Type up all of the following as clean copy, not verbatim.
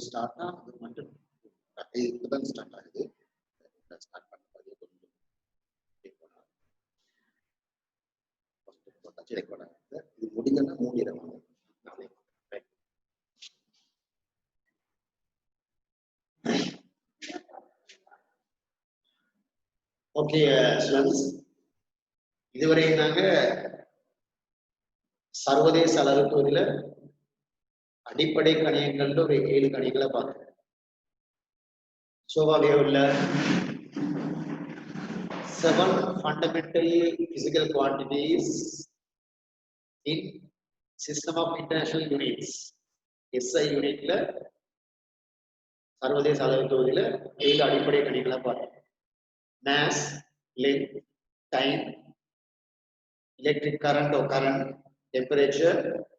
Start அது மட்டும் இப்பதான் ஸ்டார்ட் ஆகுது. ஸ்டார்ட் பண்ண இது முடிஞ்சா மூடிடுவாங்க. ஓகே ஸ்டூடண்ட்ஸ், இதுவரை நாங்க சர்வதேச அளவுல அடிப்படை கணியங்கள் ஒரு 7 கணிகளை பார்த்தோம். So we have learned 7 fundamental physical quantities in system of international units. SI unitல சர்வதேச அளவுல 7 அடிப்படை கணிகளை பார்த்தோம். Mass, length, time, electric current or current, temperature,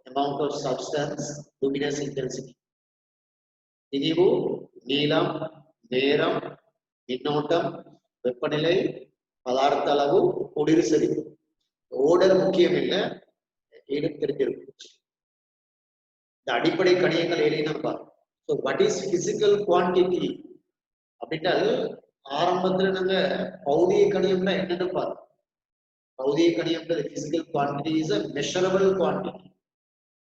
amount of substance, luminous intensity. திரிவு, நீளம், நேரம், மின்னோட்டம், வெப்பநிலை, பதார்த்த அளவு, குளிர் செறிவு. ஓர்டர் முக்கியம் இல்லை, தெரிஞ்சிருக்கும். இந்த அடிப்படை கணியங்கள் ஏறினப்பா. So what is physical quantity அப்படின்றது ஆரம்பத்துல நாங்க பௌதிக கணியம்னா என்னன்னு பார்த்தோம். பௌதிக கணியம்ன்றது physical quantity is a measurable quantity,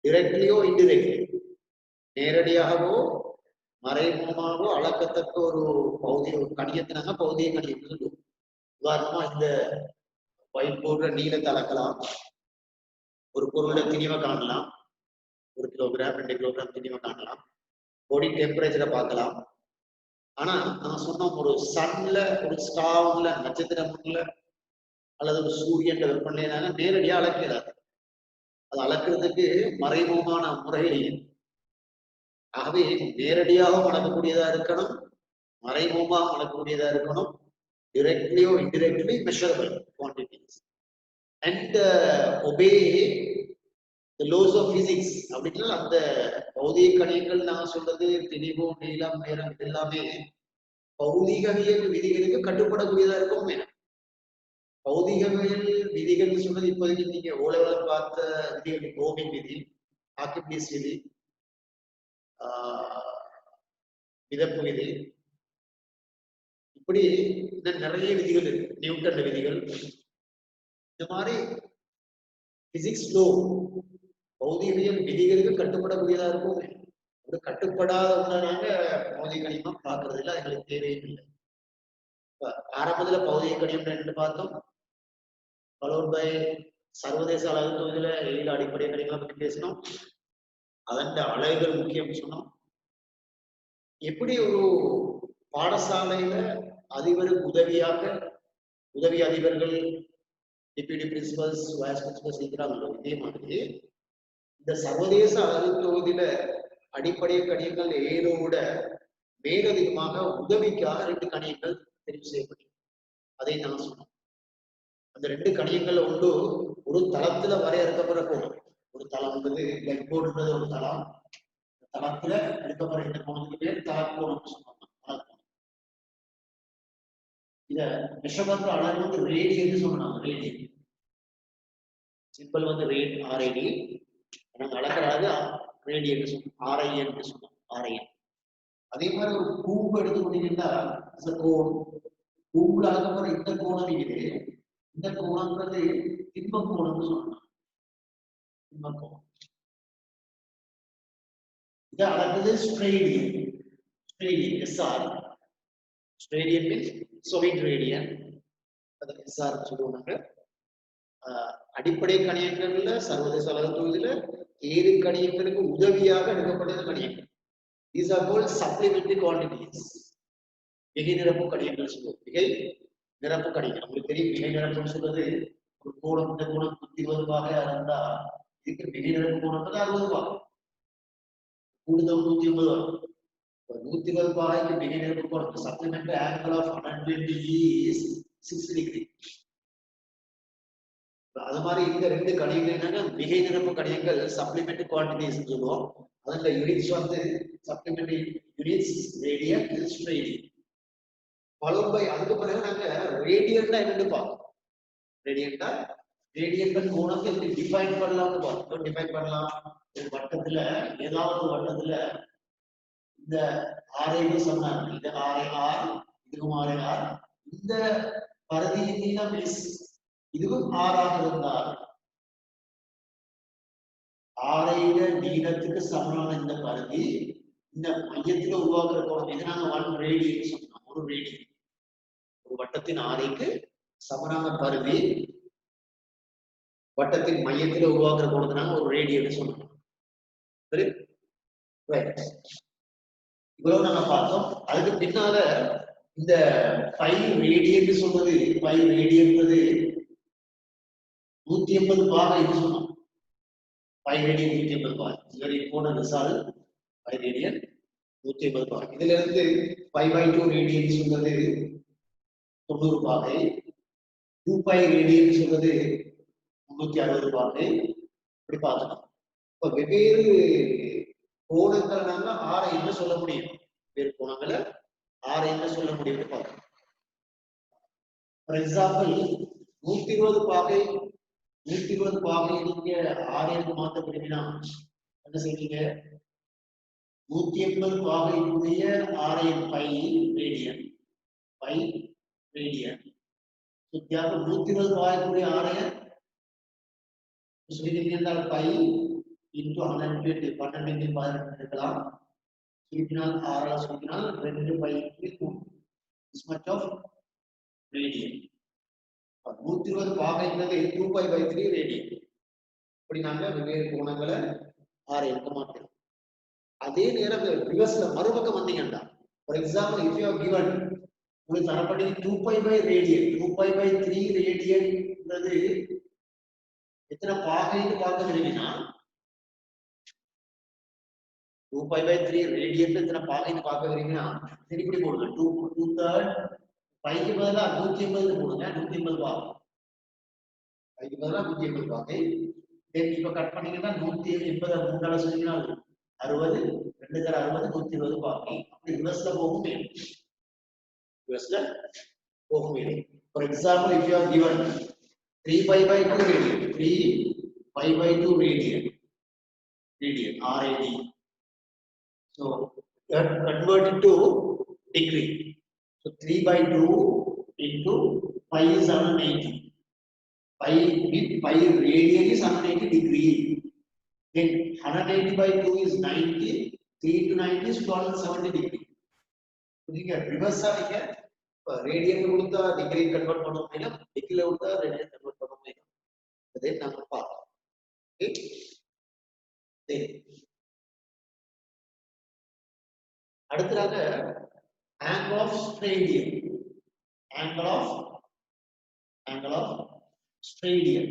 directly or indirectly, நேரடியாகவோ மறைமுகமாகவோ அளக்கத்தக்க ஒரு பௌதிக கணியத்தினாங்க பௌதிக கணியம் சொல்லுவோம். உதாரணமா இந்த ஒயிட் போர்டுல நீளத்தை அளக்கலாம், ஒரு பொருளோட திணிவை காணலாம், 1 கிலோகிராம் 2 கிலோகிராம் திணிவை காணலாம், பாடி டெம்பரேச்சரை பார்க்கலாம். ஆனா நான் சொன்ன ஒரு சன்ல, ஒரு ஸ்டார்ல, நட்சத்திரம்ல அல்லது ஒரு சூரியன் வெப்பநிலைனால நேரடியாக அளக்கிறார். அது அளக்கிறதுக்கு மறைமுகமான முறையில், ஆகவே நேரடியாக அளக்கக்கூடியதா இருக்கணும், மறைமுகமாக அளக்கக்கூடியதா இருக்கணும். directly or indirectly measurable quantities and obey the laws of physics. அப்படின்னா அந்த பௌதிக கணியங்கள் நான் சொல்றது திணிவு, நீளம், நேரம் எல்லாமே பௌதிகவியல் விதிகளுக்கு கட்டுப்படக்கூடியதா இருக்கும். பௌதிகவியல் விதிகள் சொன்னது இப்போதைக்கு நீங்க ஓலவெள பார்த்த விதிகள், ஓமின் விதி, ஆர்க்கிமிடிஸ் விதி, மிதப்பு விதி, இப்படி நிறைய விதிகள் இருக்கு. நியூட்டன் விதிகள், இந்த மாதிரி பிசிக்ஸ் லோ பௌதிகவியல் விதிகளுக்கு கட்டுப்படக்கூடியதா இருக்கும். ஒரு கட்டுப்படாத ஒன்றாக பௌதிக கணியமா பார்க்கறது இல்லை, எங்களுக்கு தேவையும் இல்லை. ஆரம்பத்துல பௌதிக கணியம் என்று பார்த்தோம், ஃபாலோட் பை சர்வதேச அளவுல 7 அடிப்படை கணியங்களை பற்றி பேசினோம். அதன் அலகுகள் முக்கியம் சொன்னோம். எப்படி ஒரு பாடசாலையில அதிபருக்கு உதவியாக உதவி அதிபர்கள், டிப்யூட்டி பிரின்சிபல்ஸ், வைஸ் பிரின்சிபல்ஸ் இருக்கிறாங்களோ, இதே மாதிரி இந்த சர்வதேச அளவுல அடிப்படை கணியங்கள் 7 மேலதிகமாக உதவிக்காக 2 கணியங்கள் தெரிவு செய்யப்பட்டது. அதை நான் சொன்னோம். அந்த 2 கணியங்கள் ஒன்று ஒரு தளத்துல வரையறுக்கப்படுற கோணம். ஒரு தளம் என்பது பிளாக் போர்டுன்றது ஒரு தளம். தளத்துல எடுக்கப்படுற இந்த கோணத்துக்கு பேர் தளக்கோணம் சொன்னாங்க. இத மெஷர்மெண்ட் அளவு வந்து ரேடியன் சொன்னாங்க. ரேடியன் சிம்பிள் வந்து ரேட், RAD. நாங்கள் அளக்கிறது ரேடியன் சொன்னோம், RIN சொன்னோம், RIN. அதே மாதிரி ஒரு கூம்பு எடுத்துக்கிட்டீங்கன்னா கூம்புல அளக்கப்படுற இந்த கோணம் இது, இந்த கோணம்ன்றது திண்ம கோணம்னு சொன்னாங்க. திண்ம கோணம் இதை அளக்குது steradian. Steradian SR. Steradian means solid radian, அது SR சொல்லுவாங்க. அடிப்படை கணியங்கள்ல சர்வதேச அளவுல 7 கணியங்களுக்கு உதவியாக எடுக்கப்பட்டது கணியங்கள். These are called supplementary quantities. மிகை நிரப்பு கணியங்கள் சொல்லுவோம். மிகை நிரப்பு கணியங்கள் உங்களுக்கு தெரியும். மிகை நிரப்புன்னு சொல்றது ஒரு கோணம், இந்த கோணம் 120 பாகையா இருந்தா இதுக்கு மிகை நிரப்பு கோணம் 60 பாகை, கூடுதல் 150 வரும். 120 பாகைக்கு மிகை நிரப்பு கோணம் supplementary angle of 120 is 60 degree. அது மாதிரி இந்த 2 கணியங்கள் என்னன்னா மிகை நிரப்பு கணியங்கள், சப்ளிமெண்டரி குவான்டிட்டிஸ் சொல்லுவோம். அதுல யூனிட்ஸ் வந்து supplementary units, radian, steradian. Followed by அதுக்கு பிறகு நாங்க ரேடியன்டா என்னன்னு பார்ப்போம். ரேடியன்டா ரேடியன்கள் கோணத்தை எப்படி டிஃபைன் பண்ணலாம்னு பார்த்தோம். டிஃபைன் பண்ணலாம் ஒரு வட்டத்துல ஏதாவது ஒரு வட்டத்துல இந்த ஆரைன்னு சொன்னாங்க. இது ஆரை ஆர், இதுவும் ஆரை ஆர். இந்த பரதியின் நீளம் எஸ், இதுவும் ஆறாக இருந்தால் ஆரையில நீளத்துக்கு சமமான இந்த பரதி இந்த மையத்துல உருவாக்குற கோணம் இது நாங்க 1 ரேடியன் சொன்னோம். ஒரு ரேடியன் ஒரு வட்டத்தின் ஆரைக்கு சமனான பரதி வட்டத்தின் மையத்துல உருவாக்குற கோணத்தை நாங்க ஒரு ரேடியன் சொன்னோம். சரி, இவ்வளவு நாங்க பார்த்தோம். அதுக்கு பின்னால இந்த 5 ரேடியன் சொல்றது 5 ரேடியன்றது 180 பாகை என்று சொன்னோம். 5 ரேடியன் 180 பாகை. Very important result. 5 ரேடியன் 180 பாகை. இதுல இருந்து 5/2 ரேடியன் சொல்றது 90 பாகை. 2π ரேடியன் சொல்றது 360 பாகை. இப்படி பார்த்தோம். இப்ப வெவ்வேறு கோணங்களை நாங்க ஆரை என்ன சொல்ல முடியும், வெவ்வேறு கோணங்களை ஆரை என்ன சொல்ல முடியும்னு பார்த்தோம். ஃபார் எக்ஸாம்பிள் 120 பாகை 120 பாகை நீங்க ஆரைக்கு மாற்ற விரும்பினா என்ன செய்வீங்க? 180 பாகைக்குரிய ஆரையின் பை ரேடியன் வித்தியாசம் 120 பாகைக்குரிய ஆரையன் சொல்லிட்டீங்கன்னா பை இன்டு 120 12 18 எடுக்கலாம். சுருக்கினால் 6 சுருக்கினால் 2 by this much of radian. 120 பாகைங்கிறது 2π/3 ரேடியன். இப்படி நாங்க வெவ்வேறு கோணங்களை ஆரை எடுக்க மாட்டோம். அதே நேரம் ரிவர்ஸ்ல மறுபக்கம் வந்தீங்கன்னா for example if you are given உங்களுக்கு தரப்படி 2π/ரேடியன் 2π/3 ரேடியன்ங்கிறது எத்தனை பாகைன்னு பார்க்க விரும்பினா 2π/3 ரேடியன் எத்தனை பாகைன்னு பார்க்க விரும்பினா இப்படி போடுங்க 2/3 பைக்கு பதிலா 180 போடுங்க. 180 பாகை பைக்கு பதிலா 180 பாகை. தென் இப்ப கட் பண்ணீங்கன்னா 180 3 சொல்லிங்கன்னா 60 2 தர 60 120 பாகை. அப்படி ரிவர்ஸ்ல போகும். ரிவர்ஸ்ல போகும். For example if you are given 3π/2 radian 3π/2 radian RAD. So that convert it to degree. So 3/2 into pi is 180. Pi radian is 180 degree. Then 180/2 is 90. 3 to 90 is 270 degree. நீங்க ரிவர்ஸா நீங்க ரேடியன் கொடுத்தா டிகிரி கன்வெர்ட் பண்ண முடியும், டிகிரில கொடுத்தா radian convert பண்ண முடியும். அதே நாம பார்ப்போம். அடுத்ததாக angle of Stradien. Angle of Stradien.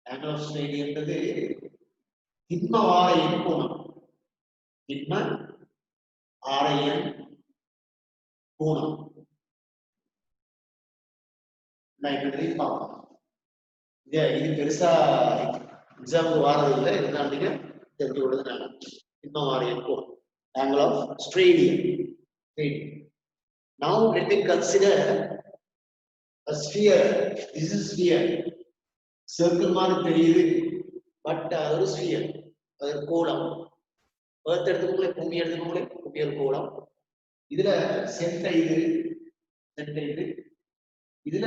Angle of Stradien என்பது திண்ம ஆரையின் கோணம். திண்ம ஆரையின் கோணம். இது பெருசா எக்ஸாம்பிள் வாரது இல்லை. இதெல்லாம் நீங்க தெரிஞ்சு விடுறது திண்ம ஆரையின் கோணம். Angle of Stradien. Now let me consider a sphere. This is sphere. Circle மாதிரி தெரியுது, பட் அது ஒரு ஸ்பியர், அது ஒரு கோளம். எர்த் எடுத்துக்கோங்களே, பூமி எடுத்துக்கோங்களே, பூமி ஒரு கோளம். இதுல சென்டர் இது இதுல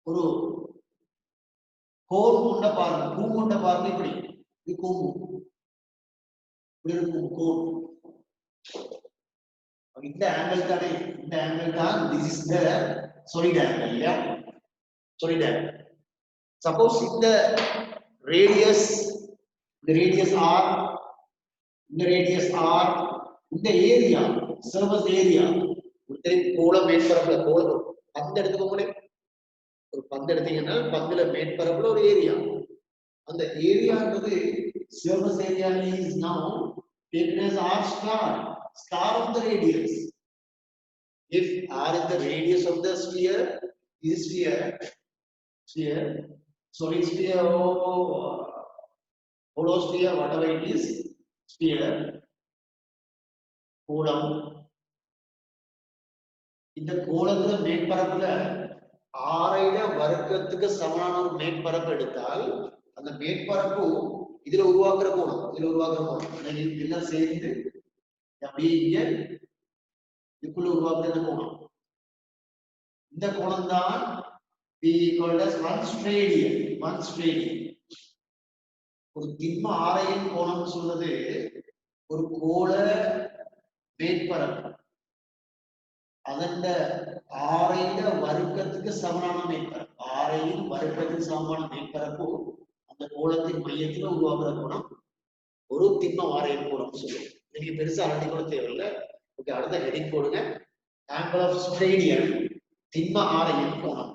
ஒரு கோல் கொண்ட பாருங்க, பூ கொண்ட பாருங்க. இப்படி இது கூம்பு, இப்படி இருக்கும் கோல். இந்த ஆங்கிள் தானே, இந்த ஆங்கிள் தான் this is the solid angle. இல்லையா, solid angle. Suppose இந்த radius r, இந்த radius r, இந்த ஏரியா சர்ஃபேஸ் ஏரியா ஒரு கோள மேற்பரப்புல கோளம் பந்து எடுத்துக்கோங்களே, ஒரு பந்து எடுத்தீங்கன்னா பந்துல மேற்பரப்புல ஒரு ஏரியா, அந்த ஏரியான்றது surface area is now taken as r star of the radius. If r is the radius of the sphere, this sphere solid sphere holosphere, whatever it is, sphere, கோளம். இந்த கோளத்துல மேற்பரப்புல ஆரைட வர்க்கத்துக்கு சமமான ஒரு மேற்பரப்பு எடுத்தால் அந்த மேற்பரப்பு இதுல உருவாக்குற கோணம், இதெல்லாம் சேர்ந்து இதுக்குள்ள உருவாக்குற கோணம். இந்த கோணம் தான் ஒரு திண்ம ஆரையின் கோணம் சொல்றது ஒரு கோள மேற்பரப்பு அதன் ஆரையிட வர்க்கத்துக்கு சமமான மேற்பரப்பு, ஆரையின் வர்க்கத்துக்கு சமமான மேற்பரப்பு அந்த கோளத்தின் மையத்தில் உருவாக்குற கோணம் ஒரு திண்ம ஆரையின் கோணம் சொல்லுவோம். நீங்க பெருசா அழகி கூட தேவையில்லை. ஓகே, அடுத்த ஹெடிங் போடுங்க. ஆங்கிள் ஆஃப் ஸ்ட்ரேடியன், திண்ம ஆரையின் கோணம்.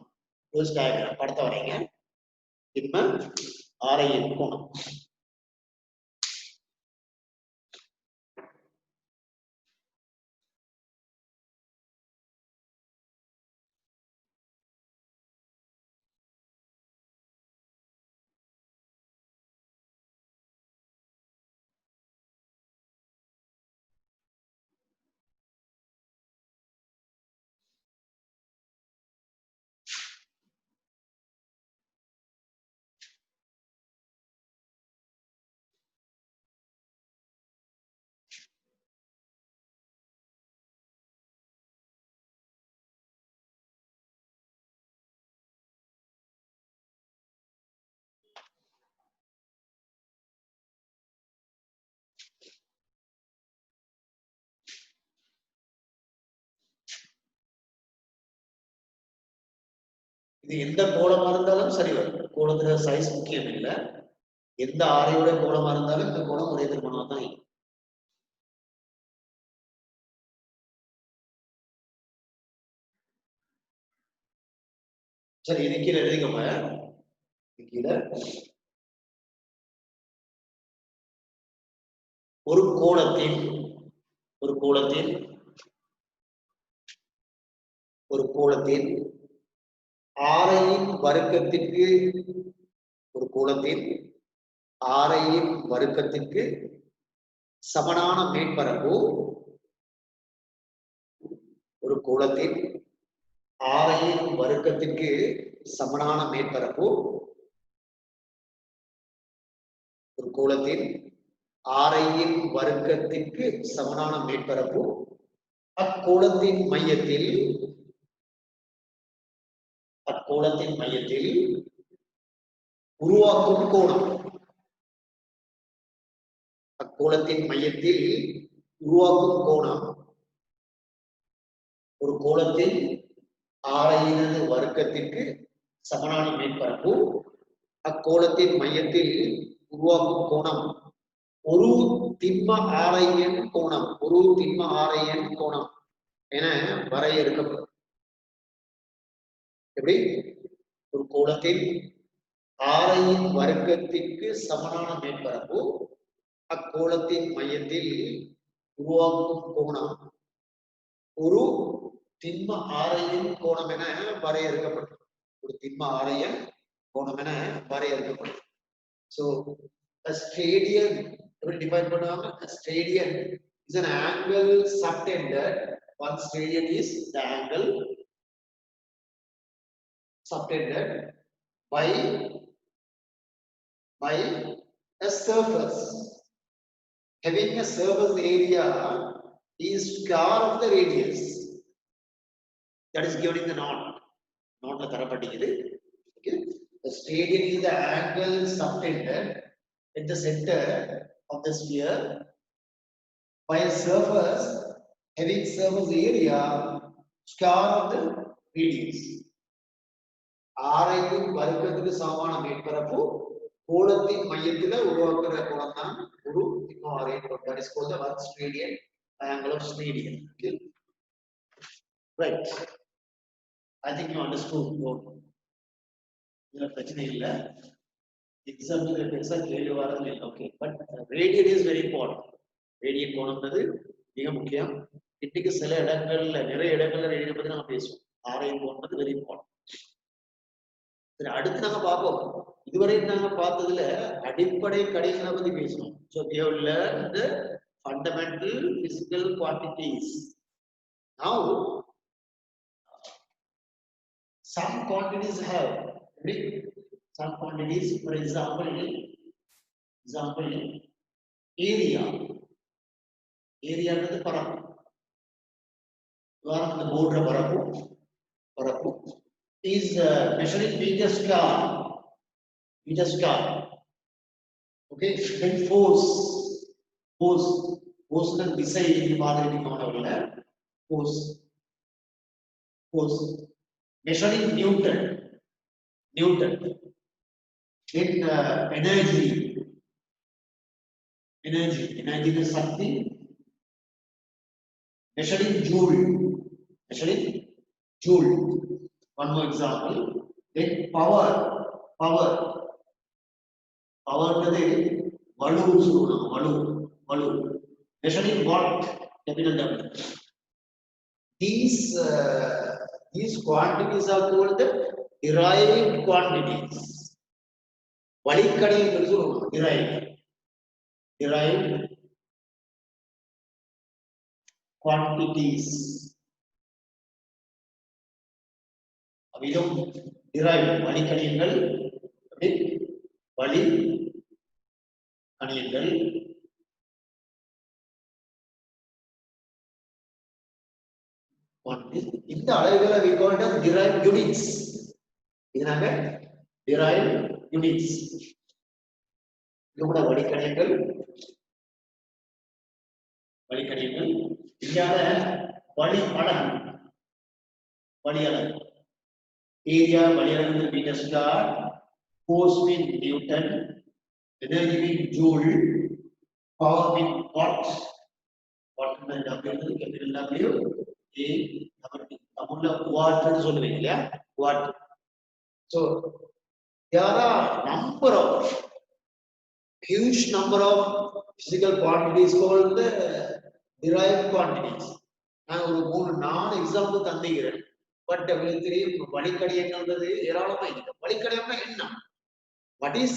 படத்தை வரைங்க. திண்ம ஆரையின் கோணம். இது எந்த கோலமா இருந்தாலும் சரி வரும். கோலத்துல சைஸ் முக்கியம் இல்லை. எந்த ஆரையோட கோலமா இருந்தாலும் இந்த கோலம் ஒரே திருமணமா தான் இருக்கும். சரி, இது கீழே எழுதிக்கோங்க. கீழே ஒரு கோளத்தின் ஆரையின் வர்க்கத்திற்கு சமனான மேற்பரப்பு, ஒரு கோளத்தின் ஆரையின் வர்க்கத்திற்கு சமனான மேற்பரப்பு, ஒரு கோளத்தின் ஆரையின் வர்க்கத்திற்கு சமனான மேற்பரப்பு அக்கோளத்தின் மையத்தில் உருவாக்கும் கோணம். அக்கோளத்தின் மையத்தில் உருவாக்கும் கோணம் ஒரு கோளத்தின் ஆரையினது வர்க்கத்திற்கு சமனான மேற்பரப்பு அக்கோளத்தின் மையத்தில் உருவாக்கும் கோணம் ஒரு திண்ம ஆரையின் கோணம் என வரையறுக்கப்படும். எப்படி? ஒரு கோளத்தின் ஆரையின் வர்க்கத்திற்கு சமனான மேற்பரப்பு அக்கோளத்தின் மையத்தில் உருவாக்கும் கோணம் ஒரு திண்ம ஆரையின் கோணம் என வரையறுக்கப்படும். So a stadian, define பண்ணுவாங்க. A stadian is an angle subtended. One stadian is the angle subtended by a surface having a surface area is square of the radius. That is given in the note la tharapattikudhu. Okay, the stadian is the angle subtended at the center of the sphere by a surface having surface area square of the radius. ஆரையின் வர்க்கத்துக்கு சமமான மேற்பரப்பு கோளத்தின் மையத்துல உருவாக்குற கோணம் தான் ஒரு திண்ம ஆரையின் கோணம். That is called the one stadian, angle of stadian. Okay, right. I think you understood. இதுல பிரச்சனை இல்லை. எக்ஸாம்பிள் பெருசா கேள்வி வரது இல்லை. Okay, but radian is very important. Radian கோணம்ன்றது மிக முக்கியம். இன்னைக்கு சில இடங்கள்ல, நிறைய இடங்கள்ல ரேடியன் பத்தி நம்ம பேசுவோம். ஆரையின் கோணம் வெரி இம்பார்ட்டன்ட். அடுத்து நாங்க பார்ப்போம். இதுவரை நாங்க பார்த்ததுல அடிப்படை கடைகளை பத்தி பேசணும். So we have learned the fundamental physical quantities. Now some quantities have some quantities, for example area is பரப்பு. உதாரணத்துக்கு போடுற பரப்பு is measuring meter square. Okay, then force then விசை மாதிரி மாணவர்கள force measuring Newton then energy is something measuring joule. One more example, then power is valu measuring watt, capital W. These quantities are called the derived quantities. வழிக்கடைகள் சொல்லுவோம். derived quantities. அவையும் derived வழிக்கணியங்கள் இந்த அளவுகளை we call it as derived units. இதனால derived units. இது கூட வழிக்கணியங்கள் இங்கால வழி அலகு area வழி அலகு meter square, force mean Newton, energy mean joule, power mean watt mean W, capital W, A தமிழ்ல watt ன்னு சொல்லுவீங்க இல்லையா, watt. So there are huge number of physical quantities called the derived quantities. நான் ஒரு 3-4 example தந்திக்கிறேன். But உங்களுக்கு தெரியும் வழிக்கடையங்கள்ன்றது ஏராளமா இருக்கு. வழிக்கடையம்னா என்ன? What is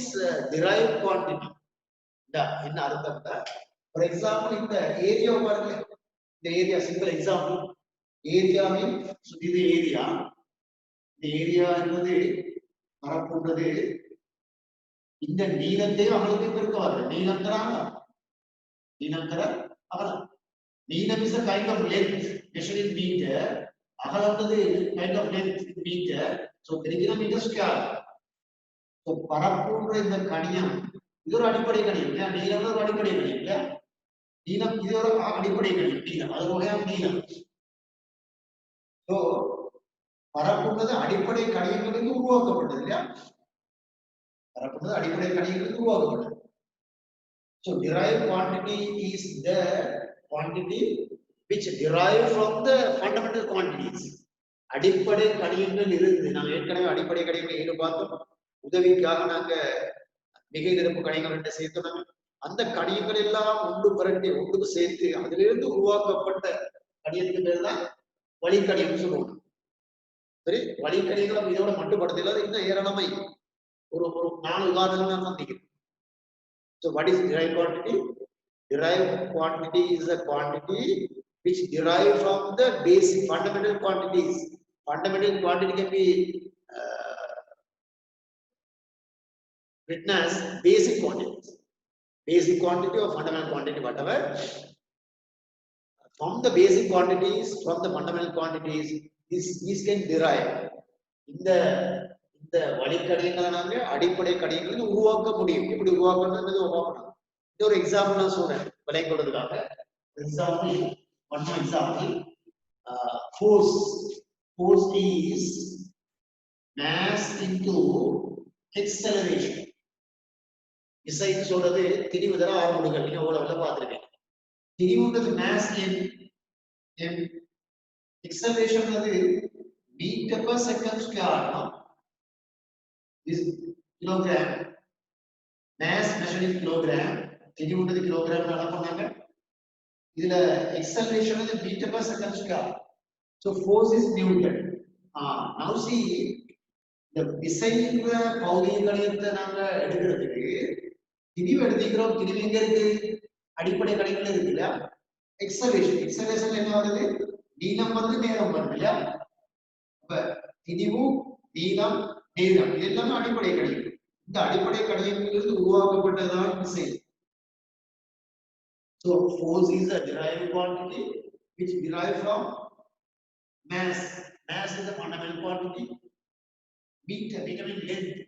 derived quantity? என்ன அர்த்தம்னா, ஃபார் எக்ஸாம்பிள் இந்த ஏரியா பாருங்க, இந்த ஏரியா சிம்பிள் எக்ஸாம்பிள், ஏரியாவின் இது ஏரியா, இந்த ஏரியா என்பது பரப்புன்றது இந்த நீளத்தை அகலத்தை பெருக்குவாரு. நீளம் அகலம். நீளம் is a kind of length measured in meter. அகலம்ன்றது kind of length in meter. So பெருக்கினா மீட்டர் ஸ்கொயர். So பரப்புன்ற இந்த கணியம் இது ஒரு அடிப்படை கணியம் இல்லையா? நீளம் ஒரு அடிப்படை கணியம் இல்லையா? நீளம் இது ஒரு அடிப்படை கணியம். நீளம் அது வகையான நீளம். So பரப்புன்றது அடிப்படை கணியங்களுக்கு உருவாக்கப்பட்டது இல்லையா? பரப்புன்றது அடிப்படை கணியங்களுக்கு உருவாக்கப்பட்டது. So derived quantity is the quantity which derive from the fundamental quantities. அடிப்படை கணியங்கள் இருந்து நாங்கள் ஏற்கனவே அடிப்படை கணியங்களை பார்த்தோம். உதவிக்காக நாங்க மிகை நிரப்பு கணியங்கள் சேர்த்தோம். அந்த கணியங்கள் எல்லாம் ஒன்றுக்கு சேர்த்து அதிலிருந்து உருவாக்கப்பட்ட கணியத்துக்கு பேர் தான் வழிக்கணியம் சொல்லுவோம். சரி, வழிக்கணியங்களும் இதோட மட்டுப்படுத்தல, இன்னும் ஏராளமை ஒரு 4 உதாரணங்கள் நான் சந்திக்கிறேன். So what is derived quantity? Derived quantity is a quantity which derive from the basic fundamental quantities. Fundamental quantity can be written as basic quantities. Basic quantity or fundamental quantity, whatever. From the basic quantities, from the fundamental quantities, these can derive. இந்த வழிக்கடையங்களை நாங்க அடிப்படை கடையங்களை உருவாக்க முடியும். எப்படி உருவாக்கணும்ன்றது உருவாக்கணும். இது ஒரு example நான் சொல்றேன் விளங்கி கொடுறதுக்காக. Example, one more example. Force is mass into acceleration. விசைன்னு சொல்றது திரிவு தர ஆர்முடுகள். நீங்க அவ்வளவு பார்த்துருக்கீங்க. திரிவுன்றது mass in acceleration அது meter per second square. This kilogram, mass measured in kilogram, திரிவுன்றது கிலோகிராம் பண்ணாங்க. இதுல acceleration is meter per second square. So force is Newton. Now see, இந்த விசைன்ற பௌதிக கணிதத்தை நாங்க எடுக்கிறதுக்கு திணிவு எடுத்துக்கிறோம். திணிவு எங்க இருக்கு? அடிப்படை கணிதங்கள் இருக்கு இல்லையா? எக்ஸலேஷன் என்ன வருது? நீளம் வந்து நேரம் வருது இல்லையா? அப்ப திணிவு, நீளம், நேரம் இது எல்லாமே அடிப்படை கணிதம். இந்த அடிப்படை கணிதங்களிலிருந்து உருவாக்கப்பட்டதுதான் விசை. So force is a derived quantity which derived from mass. Mass is a fundamental quantity. Meter means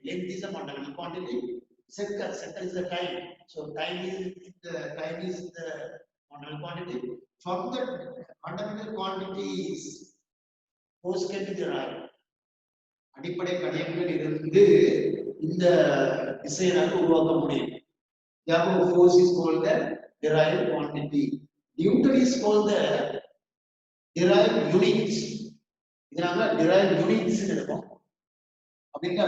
length is a fundamental quantity. Second is the time. So time is the fundamental quantity. From the fundamental quantities, force can be derived. அடிப்படை கணிதங்களில் இருந்து இந்த விசையினால உருவாக்க முடியும். Therefore, force is called the derived quantity. Newton is called the derived units. இதனால derived units எடுப்போம். அப்படின்னா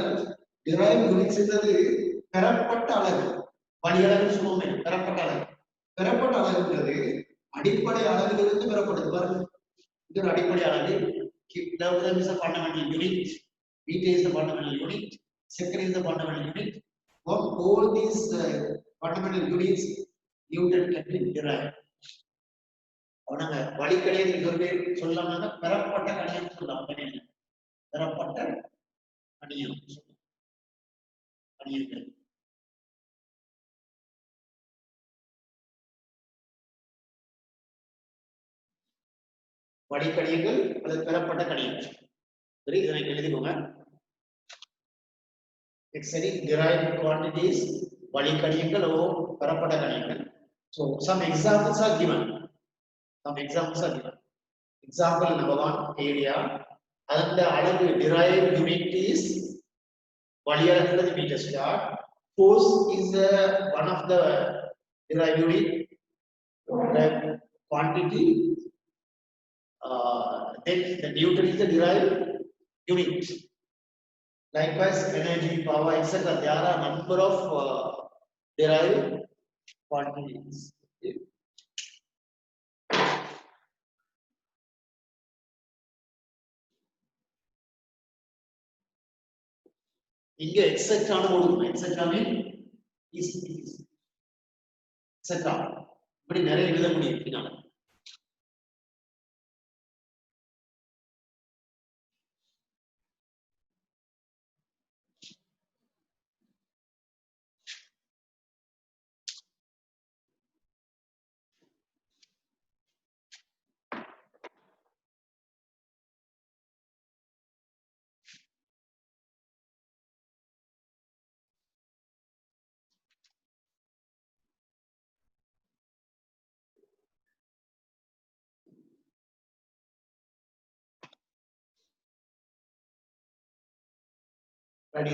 derived units என்றது பெறப்பட்ட அலகு. வழியளவு சொல்லுவோமே பெறப்பட்ட அலகு. பெறப்பட்ட அலகுன்றது அடிப்படை அலகிலிருந்து பெறப்படுது பாருங்க. இது ஒரு அடிப்படை அலகு. Kilogram is a fundamental unit. Meter is the fundamental unit. Second is the fundamental unit. From all these fundamental units, Newton can be derived. அவனாங்க வழிக்கணியம் சொல்லாம பெறப்பட்ட கணியம் சொல்லலாம். பெறப்பட்ட கணியம் கணியங்கள். வழிக்கணியங்கள் அல்லது பெறப்பட்ட கணியம். சரி, இதனை எழுதிக்கோங்க. சரி, derived quantities, வழிக்கணியங்கள் ஓ பெறப்பட்ட கணியங்கள். So some examples are given. Example number 1, area. And the அலகு derived unit is வழியளவு meter square. Force is one of the derived unit. Quantity. Then the Newton is the derived unit. Likewise, energy, power, etc. There are a number of derived quantities. இங்க எக்ஸெக்ட் ஆன போடுங்க. எக்ஸெக்ட் ஆன is எக்ஸெக்ட் ஆன இப்படி நிறைய எழுத முடியும். பின்னால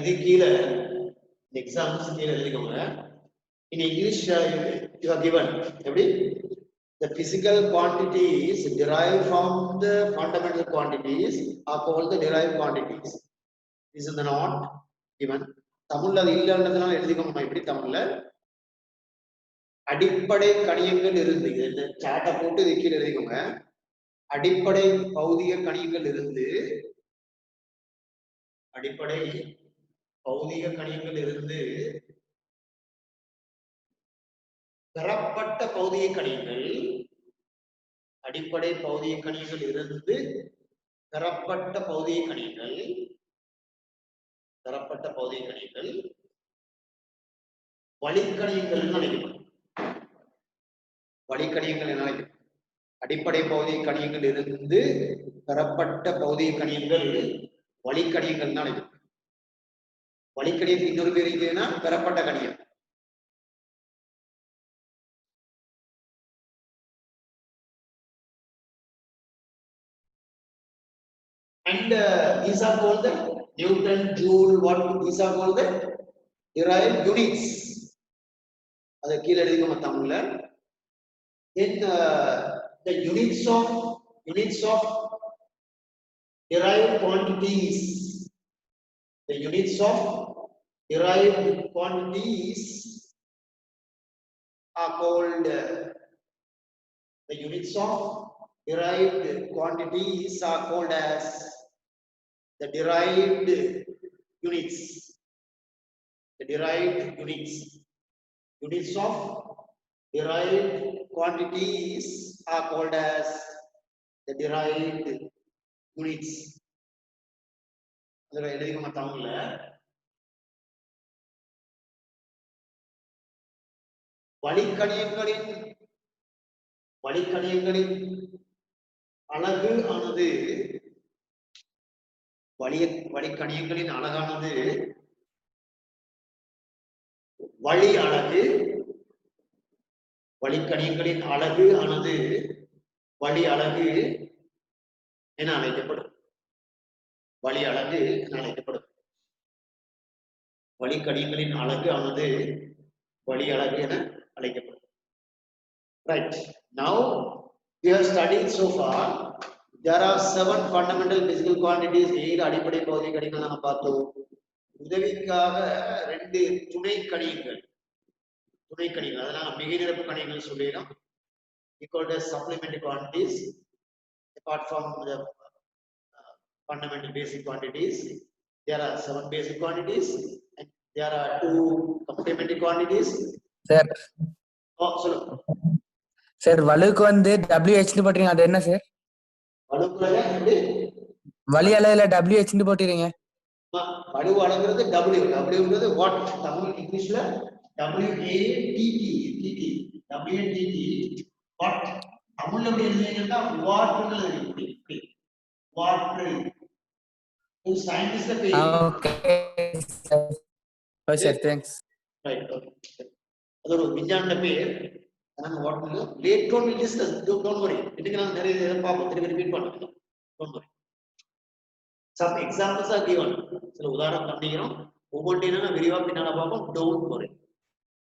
இது கீழே எக்ஸாம்பிள்ஸ் கீழே எழுதிக்கோங்க. In English, you are given எப்படி the physical quantities derived from the fundamental quantities are called the derived quantities. This is the not given. தமிழ்ல அது இல்லைன்றதுனால எழுதிக்கோங்க. எப்படி தமிழ்ல அடிப்படை கணியங்கள் இருந்து இந்த சாட்டை போட்டு இது கீழே எழுதிக்கோங்க. அடிப்படை பௌதிக கணியங்கள் இருந்து அடிப்படை பௌதிக கணியங்கள் இருந்து பெறப்பட்ட பௌதிக கணியங்கள் அடிப்படை பௌதிக கணியங்கள் இருந்து பெறப்பட்ட பௌதிக கணியங்கள் வழிக்கணியங்கள் நினைக்கிறோம். வழிக்கணியங்கள் என்ன அடிப்படை பௌதிக கணியங்கள் இருந்து பெறப்பட்ட பௌதிக கணியங்கள் வழிக்கணியங்கள் நினைக்கிறோம். வழிக்கணியத்துக்கு இன்னொரு பேர் இருக்குன்னா பெறப்பட்ட கணியம். And these are called the Newton, Joule, what these are called the derived units. அது கீழே எழுதிக்கோங்க தமிழ்ல. Then the units of derived quantities. The units of derived quantities are called the units of derived quantities are called as the derived units. The derived units. Units of derived quantities are called as the derived units. அதோட எழுதிக்கோங்க தமிழ்ல. வழிக்கணியங்களின் அலகு ஆனது வழிக்கணியங்களின் அலகானது வழி அலகு. வழிக்கணியங்களின் அலகு ஆனது வழி அலகு என அழைக்கப்படும். வழி அலகு என அழைக்கப்படும். வழிக்கணியங்களின் அலகு ஆனது வழி அலகு என அழைக்கப்படும். Right. Now we have studied so far. There are 7 fundamental physical quantities. 7 அடிப்படை பௌதிக கணிகள் நாம பார்த்தோம். உதவிக்காக 2 துணை கணிகள். அதனால மிகை நிரப்பு கணிகள் சொல்லிடும். Equal to supplementary quantities. Apart from the fundamental basic quantities, there are 7 basic quantities and there are 2 complementary quantities. Sir. சொல்லுங்க. Sir, வலுக்கு வந்து WH னு போட்றீங்க, அது என்ன சார்? வலுக்குல எப்படி? வலி அளவுல WH னு போட்றீங்க. வலு அளவுங்கிறது Wங்கிறது வாட். தமிழ் இங்கிலீஷ்ல WATT வாட். தமிழ்ல எப்படி எழுதுவீங்கன்னா வாட்னு எழுதுவீங்க. வாட். ஒரு சயின்டிஸ்ட்ல பேர். Okay sir. Okay sir, thanks. Right, okay. அது ஒரு விஞ்ஞான பேர். நாம வாட்னு let on we discuss. Don't worry. இதுக்கு நான் நிறைய பாப்போம், திருப்பி ரிப்பீட் பண்ணுறேன். Don't worry. Some examples are given. சில உதாரணம் தந்திக்கிறோம். ஒவ்வொன்றையும் நான் விரிவா பின்னால பார்ப்போம். Don't worry.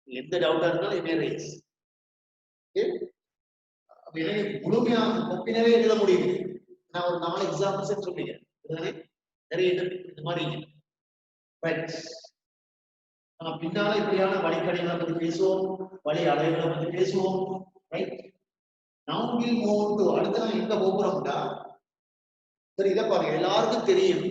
எந்த டவுட்டா இருந்தாலும் you may raise. ஓகே. அப்ப எனக்கு முழுமையா ஒப்பினவே எழுத முடியுது. நான் ஒரு 4 எக்ஸாம்பிள்ஸ் சொல்லிக்கிறேன். இதுதானே நிறைய இந்த மாதிரி. ரைட். நம்ம பின்னால இப்படியான வழிக்கணிகளை பத்தி பேசுவோம், வழி அலைகளை பத்தி பேசுவோம். Right. Now we'll move to அடுத்து நான் எங்க போறோம்னா, சரி இத பாருங்க, எல்லாருக்கும் தெரியும்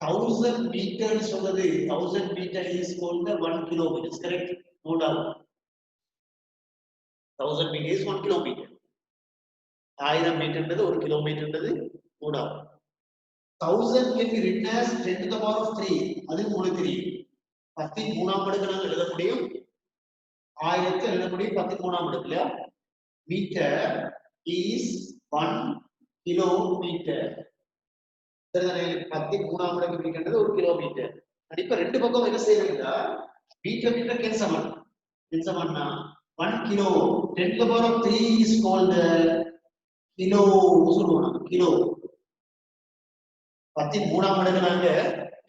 1000 மீட்டர் சொல்றது. 1000 metre is called 1 kilometer. Correct? No doubt. 1000 metre is 1 kilometre. 1000 மீட்டர்ன்றது 1 கிலோமீட்டர்ன்றது no doubt. 1000 can be written as 10 to the power of 3. அது உங்களுக்கு தெரியும். 10 இன் 3ஆம் அடுக்கு நாங்க எழுத முடியும். 1000 எழுத முடியும் 10 இன் 3ஆம் அடுக்கு. இல்லையா? Metre is 1 kilometre. சரிதானே? 10 இன் 3ஆம் அடுக்கு மீட்டர்ன்றது 1 கிலோமீட்டர். இப்ப ரெண்டு பக்கம் என்ன செய்யறீங்கன்னா, மீட்டர் கேன்சல்னா 1 kilo 10 to the power of 3 is called kilo சொல்லுவோம். கிலோ 10 இன் 3ஆம் அடுக்கு நாங்க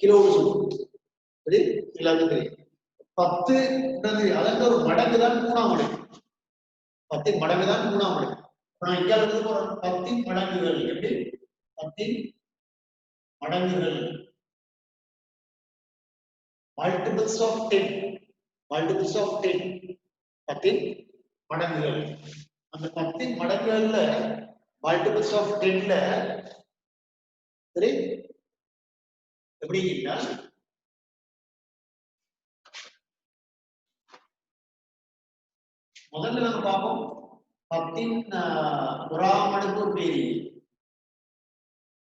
கிலோ சொல்லுவோம். சரி, எல்லாருக்கும் தெரியும். 10 அதற்கு ஒரு மடங்கு தான் 3ஆம் அடுக்கு. 10 மடங்கு தான் 3ஆம் அடுக்கு. நான் இங்க எழுத போறேன் 10 மடங்குகள். எப்படி? 10 மடங்குகள். Multiples of 10. 10 மடங்குகள். அந்த 10 மடங்குகள்ல multiples of 10ல சரி எப்படின்னா, முதல்ல நம்ம பார்ப்போம் 10 இன் 1ஆம் அடுக்கு ஒரு பேரி,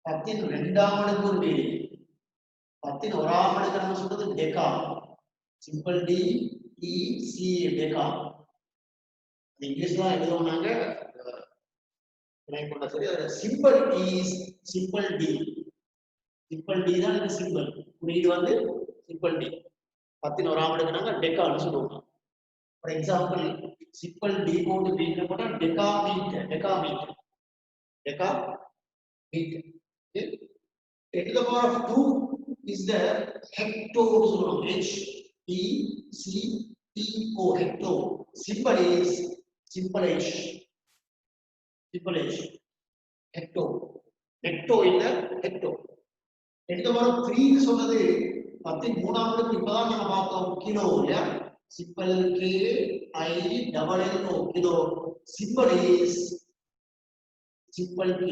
10 இன் 2ஆம் அடுக்கு ஒரு பேரி, 10 இன் 1ஆம் அடுக்கு நம்ம சொல்றது deca. Simple D E C deca. இங்கிலீஷ்ல எழுதுவாங்க. சரி, simple is simple D. Simple D தான் இந்த சிம்பிள். குறியீடு வந்து சிம்பிள் டி. 10 இன் 1ஆம் அடுக்கு நாங்க டெகான்னு சொல்லுவோம். For example, simple D போட்டு மீட்டர் போட்டா decametre. 10 to the power of 2 is the hecto. H E C T O, hecto. Simple is simple H. Hecto. Hecto இல்ல hecto. 10 to the power of 3 சொல்றது 10 இன் 3ஆம் அடுக்கு இப்பதான் நம்ம பார்த்தோம் கிலோ. இல்லையா? Simple K I double L O, kilo. Simple is simple K.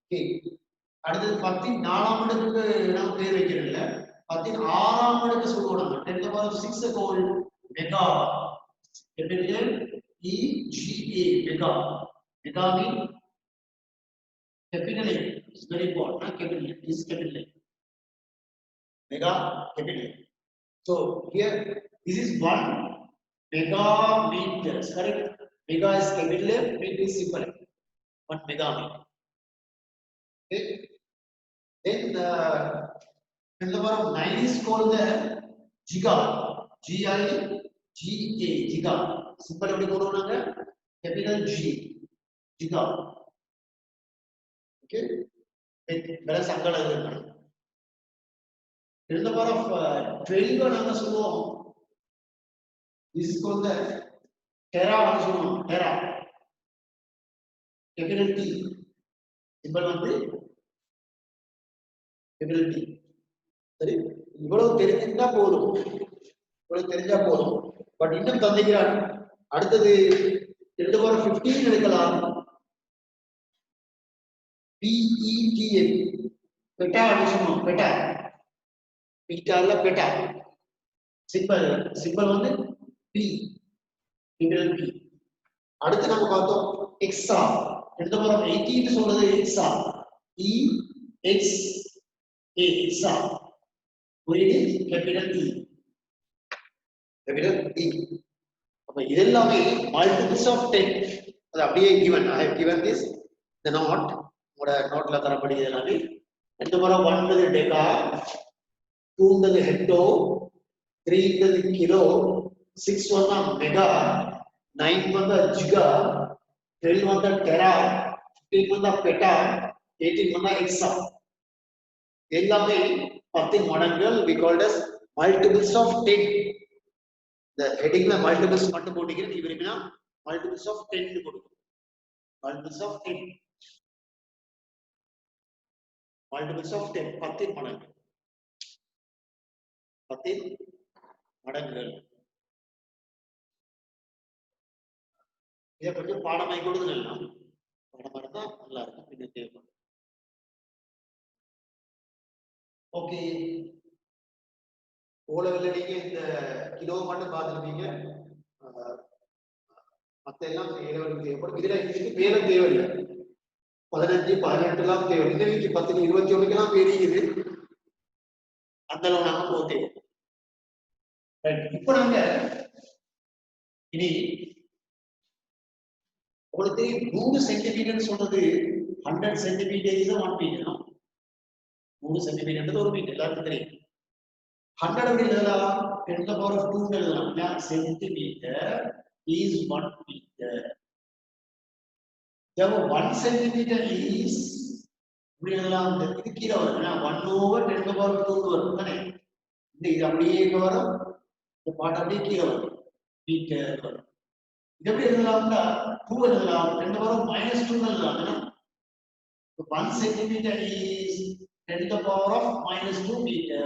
Okay அடுத்தது 10 இன் 4ஆம் அடுக்கு நம்ம பேர் வைக்கிறோம்ல 10 இன் 6ஆம் அடுக்கு சொல்லுவோம் நம்ம 10 to the power of 6 goal mega capital E G A mega mega mean capital A is very important capital A is capital A mega capital A. So here this is 1 megameter correct mega is capital A meter is simple 1 megameter. Okay then in the power of 9 is called the giga G I G A giga simple எப்படி போடுவாங்க capital G giga okay வேற சங்கல இருக்கு in the power of 12 நாங்க சொல்லுவோம் this is called the tera னு சொல்லுவோம் tera capital T symbol வந்து capital T சரி இவ்வளவு தெரிஞ்சா போதும் பட் இன்னும் தந்திக்கிறார் அடுத்தது 10 to the power of 15 எடுக்கலாம் PETA பெட்டா னு சொல்லுவோம் பெட்டா பீட்டால பெட்டா சிம்பல் வந்து P capital P அடுத்து நம்ம பார்த்தோம் எக்ஸா 10 to the power of 18 சொல்றது எக்ஸா E X A எக்ஸா இது capital E capital E அப்ப இதெல்லாமே மல்டிபிள்ஸ் ஆஃப் 10 அது அப்படியே given I have given this the note உங்களோட நோட்ல தரப்படி இதெல்லாமே 10 to the power of 1 ன்றது டெகா 2 ன்றது ஹெக்டோ 3 ன்றது கிலோ 6 வந்தா மெகா 9 வந்தா ஜிகா 12 வந்தா டெரா 15 வந்தா பெட்டா 18 வந்தா எக்ஸா எல்லாமே 10 மடங்குகள் we called as multiples of 10 the heading la multiples மட்டும் போடுங்க நீ விரும்பினா multiples of 10 னு போடுங்க multiples of 10 multiples of 10 10 மடங்கு 10 மடங்குகள் இதை கொஞ்சம் பாடமாய் கொடுங்க பாடமா இருந்தா நல்லா இருக்கும் இது தேவைப்படும் ஓகே ஓலவெல்ல நீங்க இந்த கிலோ மட்டும் பார்த்துருப்பீங்க மத்த எல்லாம் தேவைப்படும் இதுல இதுக்கு மேல தேவையில்லை 15 18 எல்லாம் தேவை இன்னைக்கு 10 21 எல்லாம் பெரியது அந்த அளவு நாம போத்தே இப்போ நாங்க இனி உங்களுக்கு 3 சென்டிமீட்டர் சொல்றது 100 சென்டிமீட்டர் is 1 மீட்டர் 3 சென்டிமீட்டர் ஒரு மீட்டர் எல்லாருக்கும் தெரியும் 100 எப்படி எழுதலாம் 10 to the power of 2 எழுதலாம் சென்டிமீட்டர் is 1 meter जब 1 centimeter is இப்படி எழுதலாம் இது கீழே வரும் 1 over 10 to the power of 2 வரும் தானே இது அப்படியே வரும் இந்த பாட்டு அப்படியே கீழே வரும் மீட்டர் வரும் இது எப்படி எழுதலாம்னா 2 எழுதலாம் 10 to the power of -2 எழுதலாம் 1 centimeter is 10 to the power of -2 meter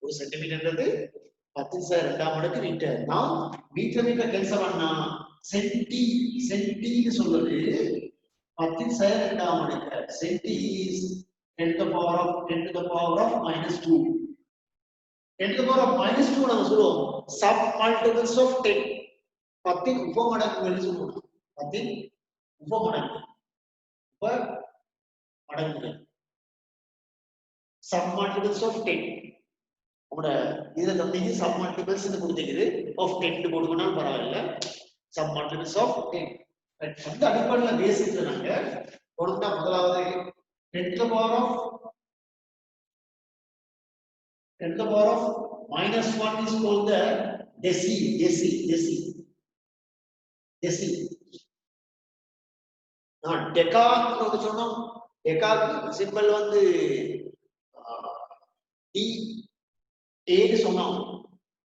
1 சென்டிமீட்டர்ன்றது 10 2ஆம் அடுக்கு மீட்டர் நான் மீட்டர் கேன்சல் பண்ணா சென்டி சொல்றது 10 2ஆம் அடுக்கு சென்டி is 10 to the power of -2 10 to the power of -2 நம்ம சொல்லுவோம் sub multiples of 10 10 உப மடங்குகள் சொல்லுவோம் 10 உப மடங்குகள் sub multiples of 10 உங்களோட இதுல தந்தீங்க sub multiples னு கொடுத்தீங்க of 10 போடுனா பரவாயில்லை sub multiples of 10 அந்த அடிப்படையில பேசிக்ல நாங்க கொடுத்தா முதலாவது 10 to the power of -1 is called the deci நான் டெகா னு சொன்னோம் டெகாக்கு சிம்பல் வந்து டி A னு சொன்னோம்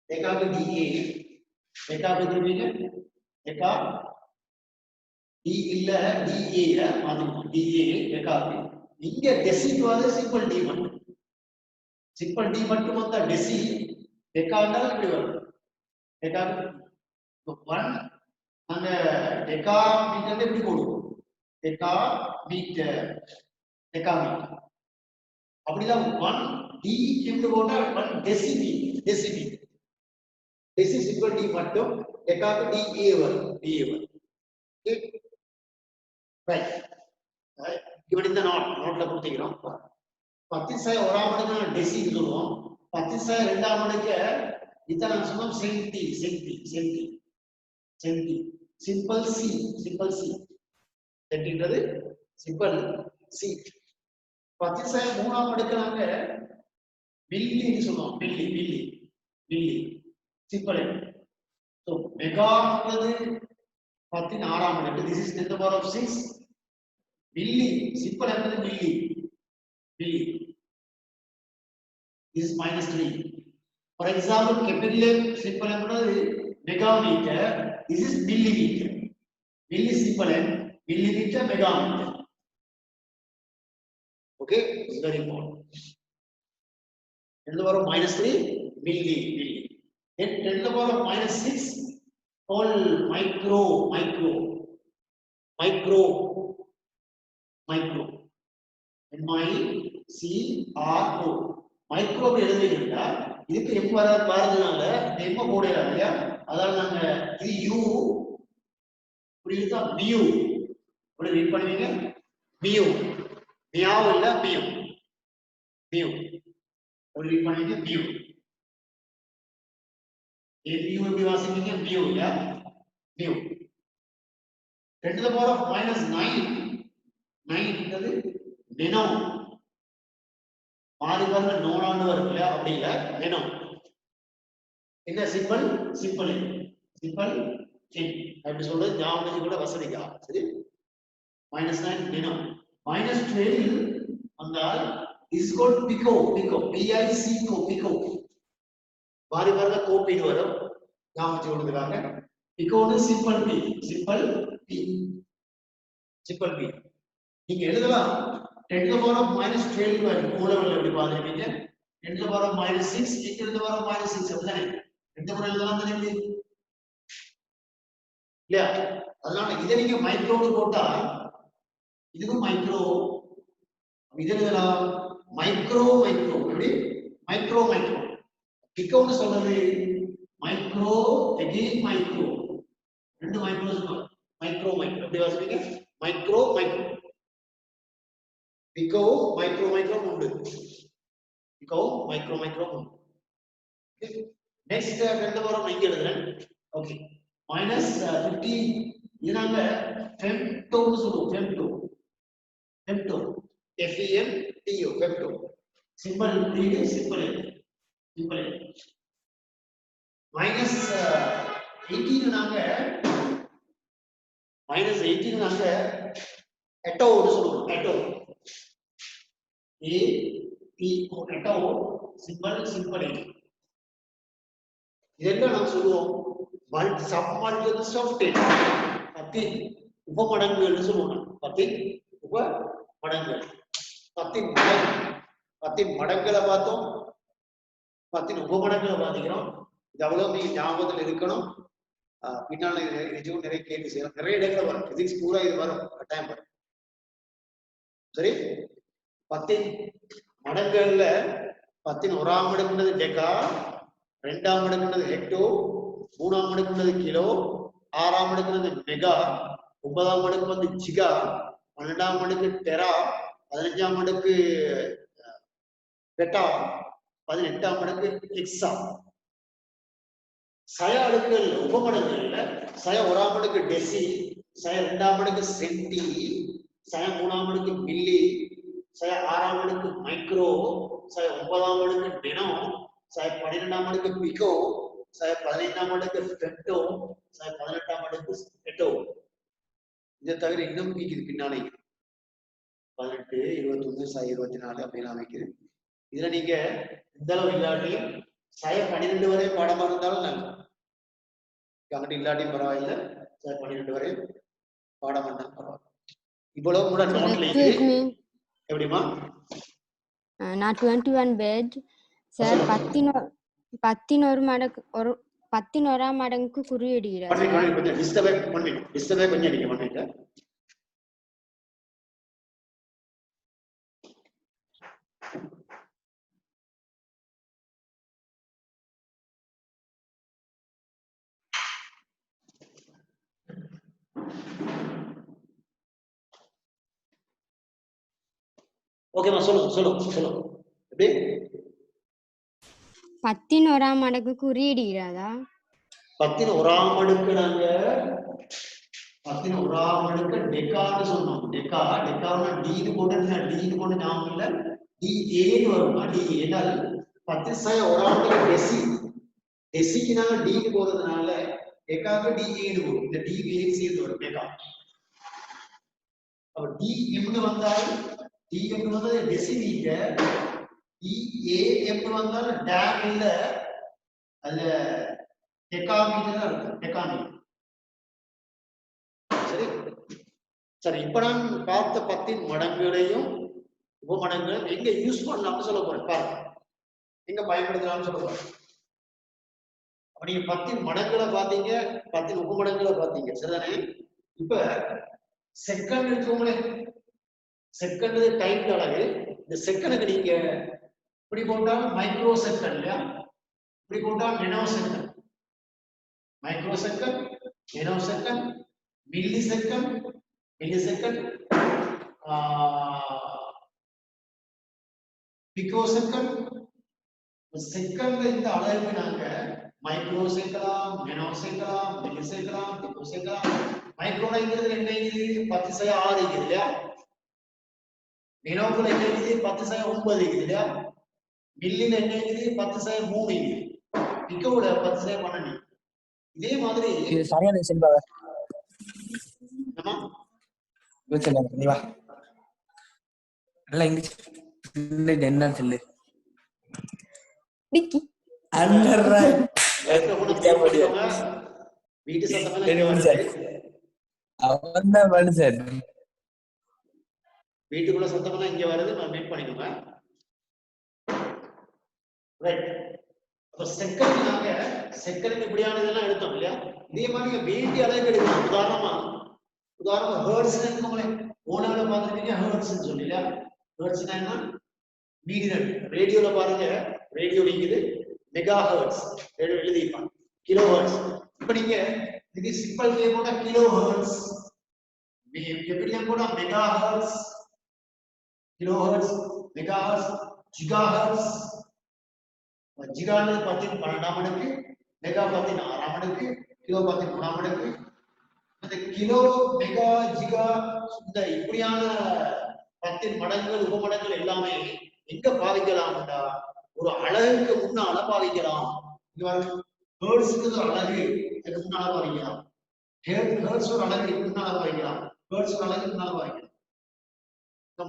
டெகாக்கு DA டெகாக்கு திரும்பிங்க டெகா D இல்ல DA மாத்திட்டோம் DA டெகாக்கு இங்க டெசிக்கு வந்து சிம்பிள் D மட்டும் வந்தா டெசி டெகானா இப்படி வரும் டெகாக்கு 1 அந்த டெகா மீட்டர் எப்படி போடுவோம் டெகாமீட்டர் டெகாமீட்டர். அப்படிதான் 1 d கியூப்டு போட்டா 1 decimetre decimetre. Deci simple d மட்டும் டெகாக்கு da வரும் da வரும். Okay right. இப்படி இந்த நோட்ல கொடுத்துக்கிறோம். 10 ஒராம் மடங்கு டெசி சொல்லுவோம். 10 2ஆம் மடங்கு இத்தனை சொன்னோம் centi centi centi centi. Simple C simple C. சென்டின்றது சிம்பிள் சி. 10 3ஆம் மடங்கு நாங்க மில்லின்னு சொல்லுவோம். Milli milli milli simple. So மெகான்றது 16ஆம் மடங்கு. This is 10 to the power of 6. Milli simple என்பது milli milli. This is -3. For example, capital simple என்பது megameter. This is millimeter. Milli simple and millimeter megameter. Okay, it's very important. 10 to the power of -3 milli milli. Then 10 to the power of -6 called micro micro micro micro. MICRO. Micro எழுதுறீங்களா? இதுக்கு எப்ப வரதுனால எப்ப போடுறா இல்லையா? அதால நாங்க இது யூ புரியுதா? மியூ அப்படி ரீட் பண்ணுவீங்க. மியூ மியாவ் இல்ல மியூ மியூ அப்படி ரீட் பண்ணுவீங்க. மியூ மியூ எப்படி வாசிப்பீங்க? மியூ இல்ல mu. 10 to the power of -9 9 என்றது நெனோ. மாறி பாருங்க நோனான்னு வரும் இல்லையா? அப்படி இல்ல நெனோ. என்ன சிம்பிள் சிம்பிள் சிம்பிள் அப்படி சொல்றது ஞாபகம் கூட வசதிக்கா. சரி -9 நெனோ. -12 வந்தால் is called pico pico PICO pico. மாறி பாருங்க கோப்பின்னு வரும் ஞாபகம் கொடுக்குறாங்க. பிகோன்னு simple P simple P simple P. நீங்க எழுதலாம் 10 to the power of -12 வரும். மூலவர்கள் எப்படி பாத்துருப்பீங்க? 10 to the power of -6 10 to the power of -6 அப்படிதானே? ரெண்டு முறை எழுதலாம் தானே இப்படி இல்லையா? அதனால இதை நீங்க மைக்ரோன்னு போட்டா இதுவும் மைக்ரோ. இது எழுதலாம் மைக்ரோ மைக்ரோ. எப்படி மைக்ரோ மைக்ரோ. பிகோன்னு சொல்றது மைக்ரோ அகைன் மைக்ரோ. ரெண்டு மைக்ரோ மைக்ரோ மைக்ரோ எப்படி வாசிப்பீங்க? Micro micro. Pico micro micro உண்டு. பிகோ மைக்ரோ மைக்ரோ உண்டு. நெக்ஸ்ட் ரெண்டு வாரம் இங்க எழுதுறேன். ஓகே -50 இது நாங்க ஃபெம்டோன்னு சொல்லுவோம். Femto femto FEMTO femto. Simple இது சிம்பிள் சிம்பிள். -18 நாங்க -18 நாங்க எட்டோன்னு சொல்லுவோம். எட்டோ ATO எட்டோ சிம்பிள் சிம்பிள். இதெல்லாம் நாம் சொல்லுவோம் சப்மல்டிபிள்ஸ் ஆஃப் 10. 10 உபமடங்குகள்னு சொல்லுவோம். 10 உபமடங்குகள். 10 மடங்குகளை பார்த்தோம். 10 உபமடங்குகளை பார்த்துக்கிறோம். இது அவ்வளவு நீங்க ஞாபகத்தில் இருக்கணும். பின்னால நிஜம் நிறைய கேள்வி செய்யலாம். நிறைய இடங்களை வரும். பிசிக்ஸ் பூரா இது வரும் கட்டாயம் வரும். சரி 10 மடங்குகள்ல 10 1ஆம் மடங்குன்றது டெகா, 2ஆம் மடங்குன்றது ஹெக்டோ, 3ஆம் மடங்குன்றது கிலோ, 6ஆம் மடங்குன்றது மெகா, 9ஆம் மடங்கு வந்து ஜிகா, 12ஆம் மடங்கு டெரா, 15ஆம் மடங்கு பெட்டா, 18ஆம் மடங்கு எக்ஸா. சய அடுக்குகள் உபமடங்குகள்ல சய 1ஆம் மடங்கு டெசி, சய 2ஆம் மடங்கு சென்டி, சய 3ஆம் மடங்கு மில்லி, சய 6ஆம் மடங்கு மைக்ரோ, சய 9ஆம் மடங்கு நெனோ, சய 12ஆம் மடங்கு பிகோ, சய 15ஆம் மடங்கு ஃபெம்டோ, சய 18ஆம் மடங்கு எட்டோ. இதை தவிர இன்னும் இருக்குது பின்னாலே 18, 21, சய 24 அப்படின்னு அமைக்குது. இதுல நீங்க இந்த அளவு இல்லாட்டியும் சய 12 வரை பாடமா இருந்தாலும் நல்லது. அங்கிட்டு இல்லாட்டியும் பரவாயில்லை. சய 12 வரை பாடம் பண்ணாலும் பரவாயில்ல. இவ்வளவு கூட நோட்ல எப்படிமா? நான் 21 பேஜ் சார் 11 மடங்குக்கு குறியிடுகிறார். கொஞ்சம் டிஸ்டர்பே கொஞ்சம் அடிக்க பண்ணிட்டேன். ஓகேமா, சொல்லுங்க. எப்படி 10 மடங்கு குறியீடுகிறதா? 10 நாங்க 10 டெக்கான்னு சொன்னோம். டெக்கான டின்னு போட்டு ஞாபகம் இல்ல, டி ஏன்னு வரும். டி ஏனால் 10 டெசிக்கு நாங்க டிக்கு போறதுனால டெக்காக்கு டி ஏன்னு வரும். இந்த டி ஏன்னு சேர்ந்து வரும் டெக்கா. அப்ப டி எம்னு வந்தால் டெசிமீட்டர், டி ஏ எம்னு வந்தால் டேம் இல்ல, அதுல டெக்காமீட்டர் தான் இருக்கும். டெக்காமீட்டர். சரி, இப்ப நான் பார்த்த 10 மடங்குகளையும் உபமடங்குகள் எங்க யூஸ் பண்ணலாம்னு சொல்ல போறேன். பாருங்க, எங்க பயன்படுத்தலாம்னு சொல்ல போறேன். அப்ப நீங்க 10 மடங்குகளை பாத்தீங்க, 10 உபமடங்குகளை பாத்தீங்க, சரிதானே? இப்ப செகண்ட் இருக்குங்களே, செகண்ட் டைம் அளவு. இந்த செகண்டுக்கு நீங்க இப்படி போட்டால் மைக்ரோ செகண்ட் இல்லையா, இப்படி போட்டால் nano second, micro second, nano second, milli second, pico second. Second இந்த அளவுக்கு நாங்க மைக்ரோ சேர்க்கலாம், நெனோ சேர்க்கலாம், மில்லி சேர்க்கலாம், பிகோ சேர்க்கலாம். மைக்ரோங்கிறது என்ன இருக்குது? 10/6 இருக்குது இல்லையா? நெனோக்குள்ள என்ன இருக்குது? 10/9 இருக்குது இல்லையா? மில்லில என்ன இருக்குது? 10/3 இருக்குது. பிகோல 10/12. இதே மாதிரி இது சரியான விஷயம் பாரு. ஆமா, நீ வா நல்லா இங்கிலீஷ் என்னன்னு சொல்லு. டிக்கி வீட்டு சத்தம் அவன் தான் மனுஷன். வீட்டுக்குள்ள சத்தம் இங்க வருது, மீட் பண்ணிக்கோங்க. ரைட். அப்ப செகண்ட் இப்படியானதெல்லாம் எடுத்தோம் இல்லையா? இதே மாதிரி வேண்டிய அளவுக்கு எடுக்கணும். உதாரணமா ஹெர்ட்ஸ் எடுக்கோங்களேன். ஓனால பாத்துருக்கீங்க ஹெர்ட்ஸ் சொல்லி இல்லையா? ஹெர்ட்ஸ்னா என்ன? மீடியன். ரேடியோல பாருங்க, ரேடியோ இருக்குது மெகா ஹெர்ட்ஸ் எழுதிப்பாங்க, கிலோ ஹெர்ட்ஸ். இப்ப நீங்க இது சிம்பிள் கேம் போட்டா கிலோ ஹெர்ட்ஸ், எப்படியும் போட்டா mega hertz, kilo hertz, mega hertz, giga hertz. ஜிகான்னு 10 மடங்கு, மெகா 16 மடங்கு, கிலோ 13 மடங்கு. இந்த கிலோ, மெகா, ஜிகா இந்த இப்படியான 10 மடங்குகள் உபமடங்குகள் எல்லாமே எங்க பாவிக்கலாம்டா? ஒரு அழகுக்கு முன்னால பாவிக்கலாம். ஹெர்ட்ஸ்க்கு ஒரு அழகு முன்னால பாவிக்கலாம், ஹெர்ட்ஸ் ஒரு அழகு முன்னால பாவிக்கலாம், ஹெர்ட்ஸ் ஒரு அழகு முன்னால பாவிக்கலாம்.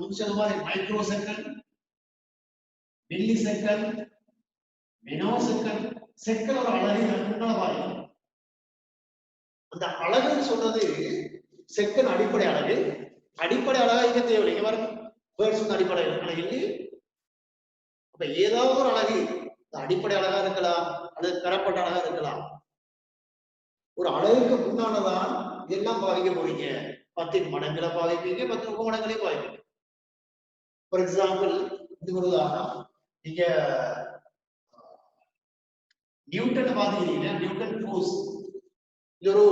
முன்ன மாதிரி micro second, milli second, nano second, second ஒரு அழகு முன்னால பாவிக்கலாம். அந்த அழகுன்னு சொல்றது செகண்ட் அடிப்படை அழகு. அடிப்படை அழகா இங்க தேவையில்லை. இங்க பாருங்க, ஹெர்ட்ஸ் அடிப்படை அழகு. அப்ப ஏதாவது ஒரு அழகு அடிப்படை அழகா இருக்கலாம், அல்லது பெறப்பட்ட அழகா இருக்கலாம். ஒரு அழகுக்கு முன்னாலதான் இதெல்லாம் பாவிக்க போறீங்க. 10 மடங்குகளை பாவிப்பீங்க, 10 உபமடங்களையும் பாவிப்பீங்க. ஃபார் எக்ஸாம்பிள், இது ஒரு உதாரணம். நீங்க நியூட்டன் பாத்தீங்கன்னா, நியூட்டன் ஃபோர்ஸ் இது ஒரு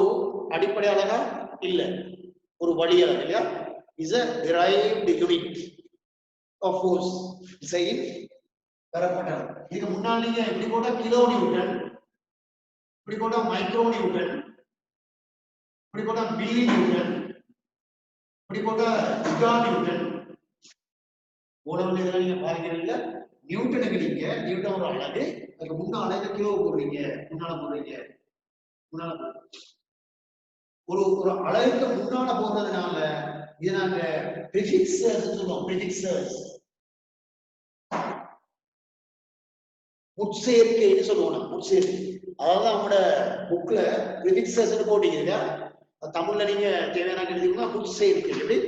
அடிப்படை அழகா இல்ல, ஒரு வழி அழகு இல்லையா? Is a derived unit of force. பெறப்பட்டது. இதுக்கு முன்னாடி நீங்க இப்படி போட்டா கிலோ நியூட்டன், இப்படி போட்டா மைக்ரோ நியூட்டன், இப்படி போட்டா மில்லி நியூட்டன், இப்படி போட்டா ஜிகா நியூட்டன். இதெல்லாம் நீங்க பாருங்க. நியூட்டனுக்கு நீங்க நியூட்டன் ஒரு அழகு, அதுக்கு முன்னால கிலோ போடுறீங்க, முன்னால ஒரு அழகுக்கு முன்னால போடுறதுனால இது நாங்க பிரிஃபிக்ஸஸ் சொல்லுவோம். பிரிஃபிக்ஸஸ் முட்சேர்க்கைன்னு சொல்லுவோம். முட்சேர்க்கை, அதாவது அவங்களோட புக்ல பிரிஃபிக்ஸஸ் போட்டீங்க இல்லையா? தமிழ்ல நீங்க தேவையான எழுதிக்கோங்க. முட்சேர்க்கை. எப்படி?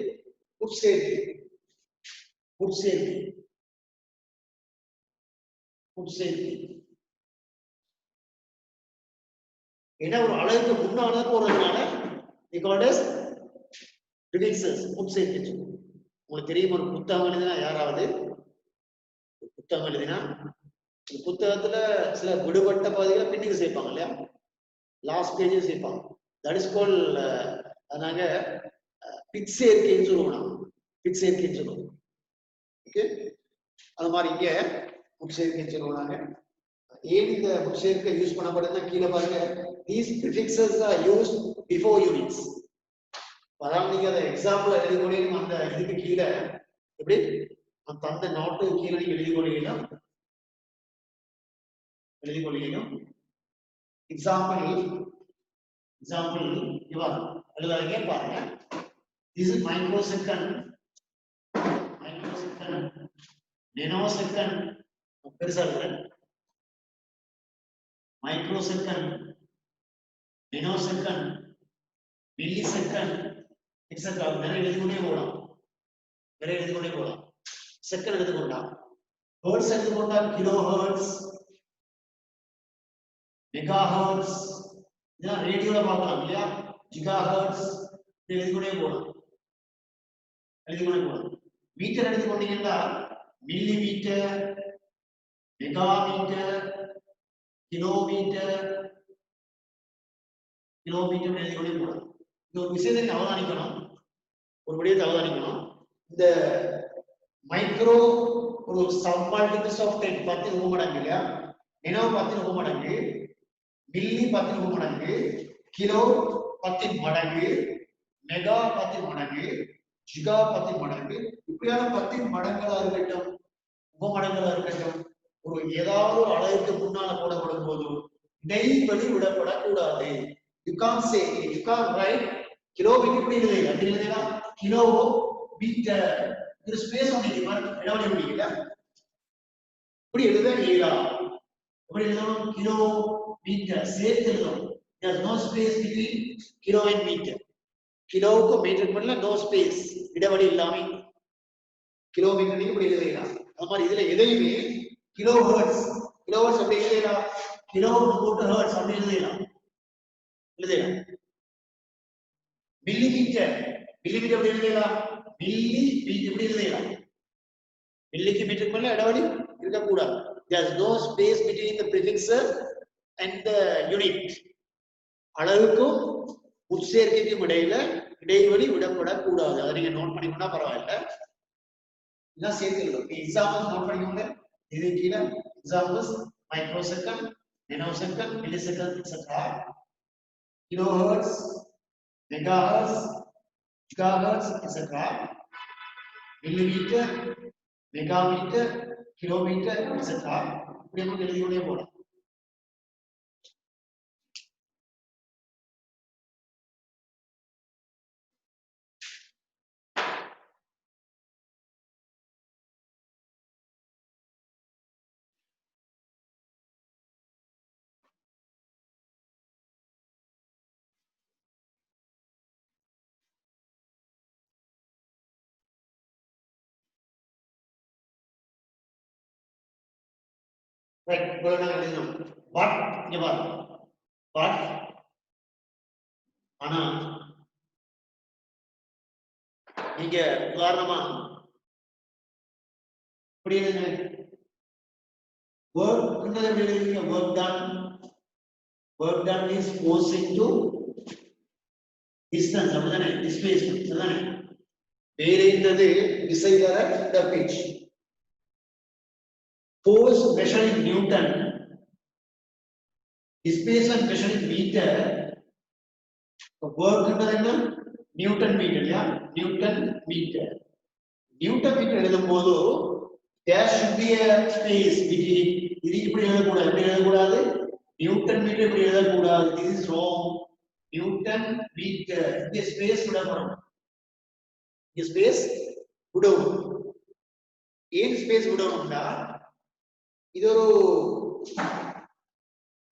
முட்சேர்க்கை, முட்சேர்க்கை, முட்சேர்க்கை. ஏன்னா ஒரு அழகுக்கு முன்னால போறதுனால முட்சேர்க்கை. உங்களுக்கு தெரியும், ஒரு புத்தகம் எழுதினா, யாராவது புத்தகம் எழுதினா புத்தகத்துல சில விடுபட்ட பகுதிகளை பின்னுக்கு சேர்ப்பாங்க இல்லையா? லாஸ்ட் பேஜ் சேர்ப்பாங்க. தட் இஸ் கால் நாங்க பிற்சேர்க்கைன்னு சொல்லுவோம். பிற்சேர்க்கைன்னு சொல்லுவோம். ஓகே அது மாதிரி இங்க உட்சேர்க்கை சொல்லுவாங்க ஏன் இந்த உட்சேர்க்கை யூஸ் பண்ணப்படுதுன்னா கீழே பாருங்க these prefixes are used before units அதாவது நீங்க அந்த எக்ஸாம்பிள் எழுதிக்கொள்ளையும் அந்த இதுக்கு கீழே எப்படி தந்த நோட்டு கீழே நீங்க எழுதிக்கொள்ளையிலும் எக்ஸாம்பிள் இவர் எழுதாதீங்க பாருங்க this is microsecond nanosecond பெருசா இருக்கு microsecond nanosecond millisecond etc நிறைய எழுதிக்கொண்டே போகலாம் செகண்ட் எடுத்துக்கொண்டா ஹெர்ட்ஸ் எடுத்துக்கொண்டா கிலோ ஹெர்ட்ஸ் மெகா ஹெர்ட்ஸ் இதெல்லாம் ரேடியோல பார்க்கலாம் இல்லையா ஜிகா ஹெர்ட்ஸ் எழுதிக்கொண்டே போகலாம் மீட்டர் எடுத்துக்கொண்டீங்கன்னா milli metre mega metre kilometre எழுதிக்கொண்டே போகலாம் இந்த ஒரு விஷயத்தை அவதானிக்கணும் இந்த மைக்ரோ ஒரு சப் மல்டிபிள்ஸ் ஆஃப் 10 10 மடங்கு இல்லையா நேனோ 10 மடங்கு மில்லி 10 மடங்கு கிலோ 10 மடங்கு மெகா 10 மடங்கு ஜிகா 10 மடங்கு இப்படியான 10 மடங்களா இருக்கட்டும் உபமடங்களா இருக்கட்டும் ஒரு ஏதாவது ஒரு அளவுக்கு முன்னால போடப்படும் போது இடைவெளி விடப்படக்கூடாது you can't write கிலோமீட்டர் இப்படி எழுதுறீங்களா கிலோ மீட்டர் இது ஸ்பேஸ் ஒண்ணு இடைவெளி முடியல இப்படி எழுத இயலாது எப்படி எழுதணும் கிலோ மீட்டர் சேர்த்து எழுதணும் there's no space between kilo and meter கிலோவுக்கு மீட்டருக்கு பதிலா no space இடைவெளி இல்லாம கிலோமீட்டர் நீங்க இப்படி எழுதலாம் அது மாதிரி இதுல எதையுமே கிலோ ஹெர்ட்ஸ் அப்படி எழுதலாம் கிலோ போட்டு ஹெர்ட்ஸ் அப்படி எழுதலாம் மில்லிமீட்டர் அப்படி எழுதலாம் மில்லி மீட்டர் இப்படி எழுதலாம் மில்லிக்கு மீட்டருக்கு பதிலா இடைவெளி இருக்கக்கூடாது there's no space between the prefixes and the unit அளவுக்கும் உட்சேர்க்கைக்கும் இடையில இடைவெளி விடப்படக்கூடாது அதை நீங்க நோட் பண்ணிக்கணும்னா பரவாயில்ல எல்லாம் சேர்த்து எழுதும் எக்ஸாம்பிள்ஸ் நோட் பண்ணிக்கோங்க இது கீழே examples microsecond nanosecond millisecond etcetera kilohertz megahertz gigahertz etc millimeter megameter kilometer etc இப்படி நமக்கு எழுதிக்கொண்டே போகலாம் right இவ்வளவு நாங்க எழுதணும் பட் இங்க பாருங்க பட் ஆனா நீங்க உதாரணமா இப்படி எழுதுங்க work எழுதுங்க work done is force into distance அப்படிதானே displacement அப்படிதானே வேறு என்னது விசை தர இடப்பெயர்ச்சி force measured in Newton, displacement measured in meter, work Newton meter, yeah, Newton meter எழுதும்போது there should be a space between இது இப்படி எழுதக்கூடாது Newton meter இப்படி எழுதக்கூடாது this is wrong Newton meter இந்த ஸ்பேஸ் விடணும் இந்த ஸ்பேஸ் விடணும் ஏன் ஸ்பேஸ் விடணும்னா இது ஒரு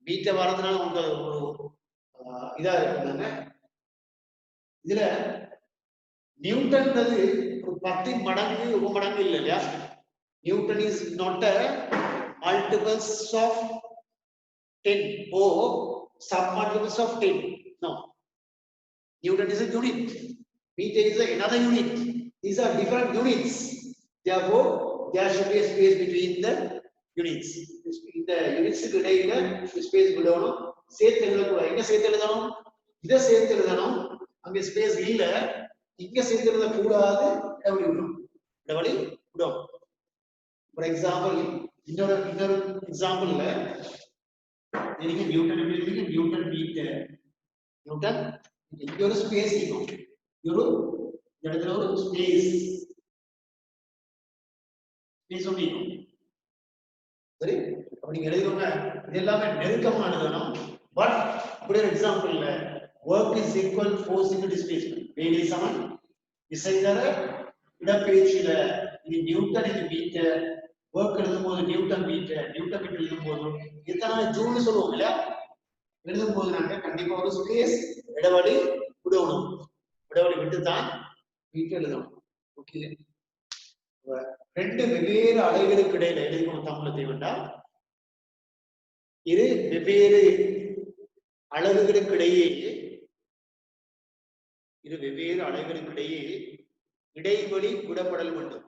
மீட்டர் வரதுனால உங்களுக்கு ஒரு இதா இருக்குங்க இதுல நியூட்டன்றது ஒரு 10 மடங்கு உபமடங்கு இல்ல இல்லையா Newton is not a multiples of 10 or sub multiples of 10 no Newton is a unit meter is another unit these are different units therefore there should be a space between the units இந்த யூனிட்ஸ்க்கு இடையில space விடணும் சேர்த்து எழுதக்கூடாது எங்க சேர்த்து எழுதணும் இதை சேர்த்து எழுதணும் அங்க ஸ்பேஸ் இல்ல இங்க சேர்த்து எழுத கூடாது இடைவெளி விடும் ஃபார் எக்ஸாம்பிள் இன்னொரு எக்ஸாம்பிள்ல நீங்க நியூட்டன் எழுதுறீங்க, நியூட்டன் மீட்டர், நியூட்டன் இங்க ஒரு ஸ்பேஸ் இருக்கும், ஒரு இடத்துல ஒரு ஸ்பேஸ் ஒண்ணு இருக்கும். சரி, அப்ப நீங்க எழுதுவாங்க இது எல்லாமே நெருக்கமா எழுதணும். பட் இப்படி ஒரு எக்ஸாம்பிள்ல work is equal force into displacement, வேலை சமன் விசை தர இடப்பெயர்ச்சியில இது நியூட்டன் இது மீட்டர், work எழுதும்போது நியூட்டன் மீட்டர் எழுதும்போது எத்தனை ஜூல்னு சொல்லுவோம் இல்லையா, எழுதும்போது நாங்க கண்டிப்பா ஒரு ஸ்பேஸ் இடைவெளி விடணும், இடைவெளி விட்டு தான் மீட்டர் எழுதணும். ஓகே, ரெண்டு வெவ்வேறு அலைகளுக்கு இடையில எழுதிக்கணும் தமிழ்ல தேவைண்டா, இரு வெவ்வேறு அளவுகளுக்கிடையே இடைவெளி விடப்படல் வேண்டும்.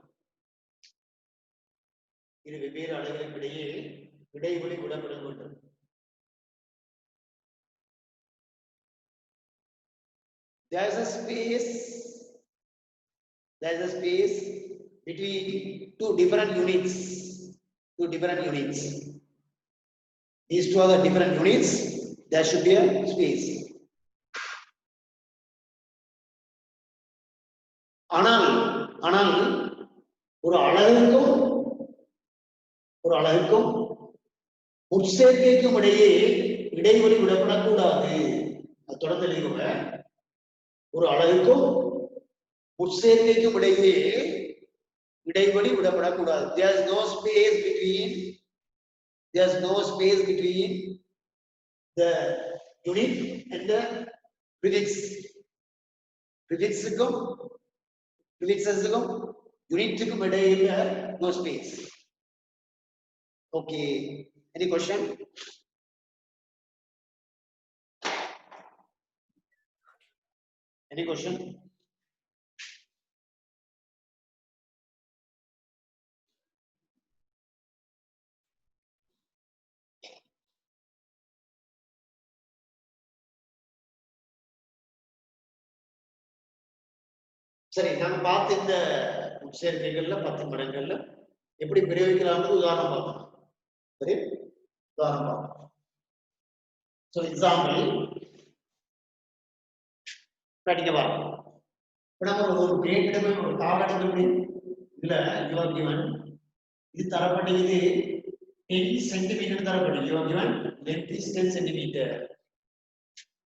இரு வெவ்வேறு அலைகளுக்கிடையே இடைவெளி விடப்படல் வேண்டும். There is a space between two different units. These two are the different units. There should be a space. ஆனால் ஒரு அலகுக்கும் உட்சேர்க்கைக்கும் இடையே இடைவெளி விடப்படக்கூடாது. அது தொடர்ந்து எழுதுங்க. ஒரு அலகுக்கும் உட்சேர்க்கைக்கும் இடையே இடைவெளி விடப்படக்கூடாது. There is no space between the unit and the prefixுக்கும் யூனிட்டுக்கும் இடையில no space. Okay, any question? சரி, நாங்க பார்த்த இந்த உட்சேர்க்கைகள்ல 10 மடங்கள்ல எப்படி பிரயோகிக்கலாம்னு உதாரணம் பார்ப்போம். சரி, உதாரணம் பார்ப்போம். So example படிக்க பாருங்க. இப்ப நம்ம ஒரு கேட்கவே ஒரு தாளத்துக்கு இதுல you are given இது தரப்பட்டது 10 சென்டிமீட்டர் தரப்பட்டது. you are given length is 10 centimetre.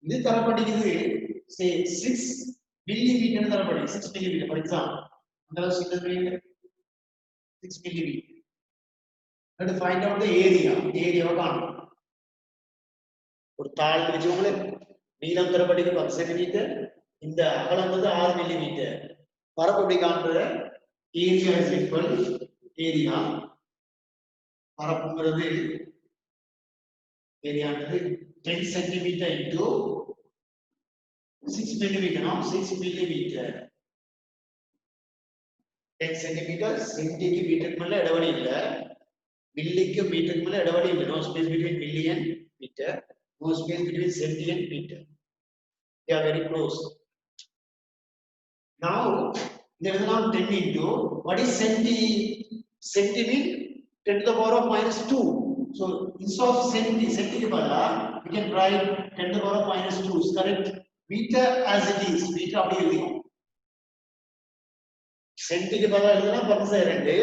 இது தரப்பட்டது say 6 millimeter தரப்பட்டது. 6 millimeter for example. அங்க சொல்லுங்க 6 millimeter. Let us find out the area. ஏரியாவை காணணும். ஒரு தாள் வச்சுக்கோங்களே, நீளம் தரப்பட்டது 10 சென்டிமீட்டர், இந்த அகலம் வந்து 6 மில்லிமீட்டர். பரப்பு எப்படி காண்ற ஏரியா இஸ் ஈக்குவல் ஏரியா பரப்புங்கிறது ஏரியான்றது 10 centimetre into 6 millimeter. Now 6 millimeter 10 centimetre. சென்டிக்கு மீட்டருக்கு மேல இடைவெளி இல்ல, மில்லிக்கு மீட்டருக்கு மேல இடைவெளி இல்ல. No space between milli and meter, no space between centi and meter. They are very close. Now there is now 10 into what is centi? Centi means 10 to the power of minus 2. So instead of centi ke badala we can write 10 to the power of minus 2 is correct. Meter as it is, meter அப்படியே எழுதிடும். சென்டிக்கு பதிலா எழுதுனா 10/2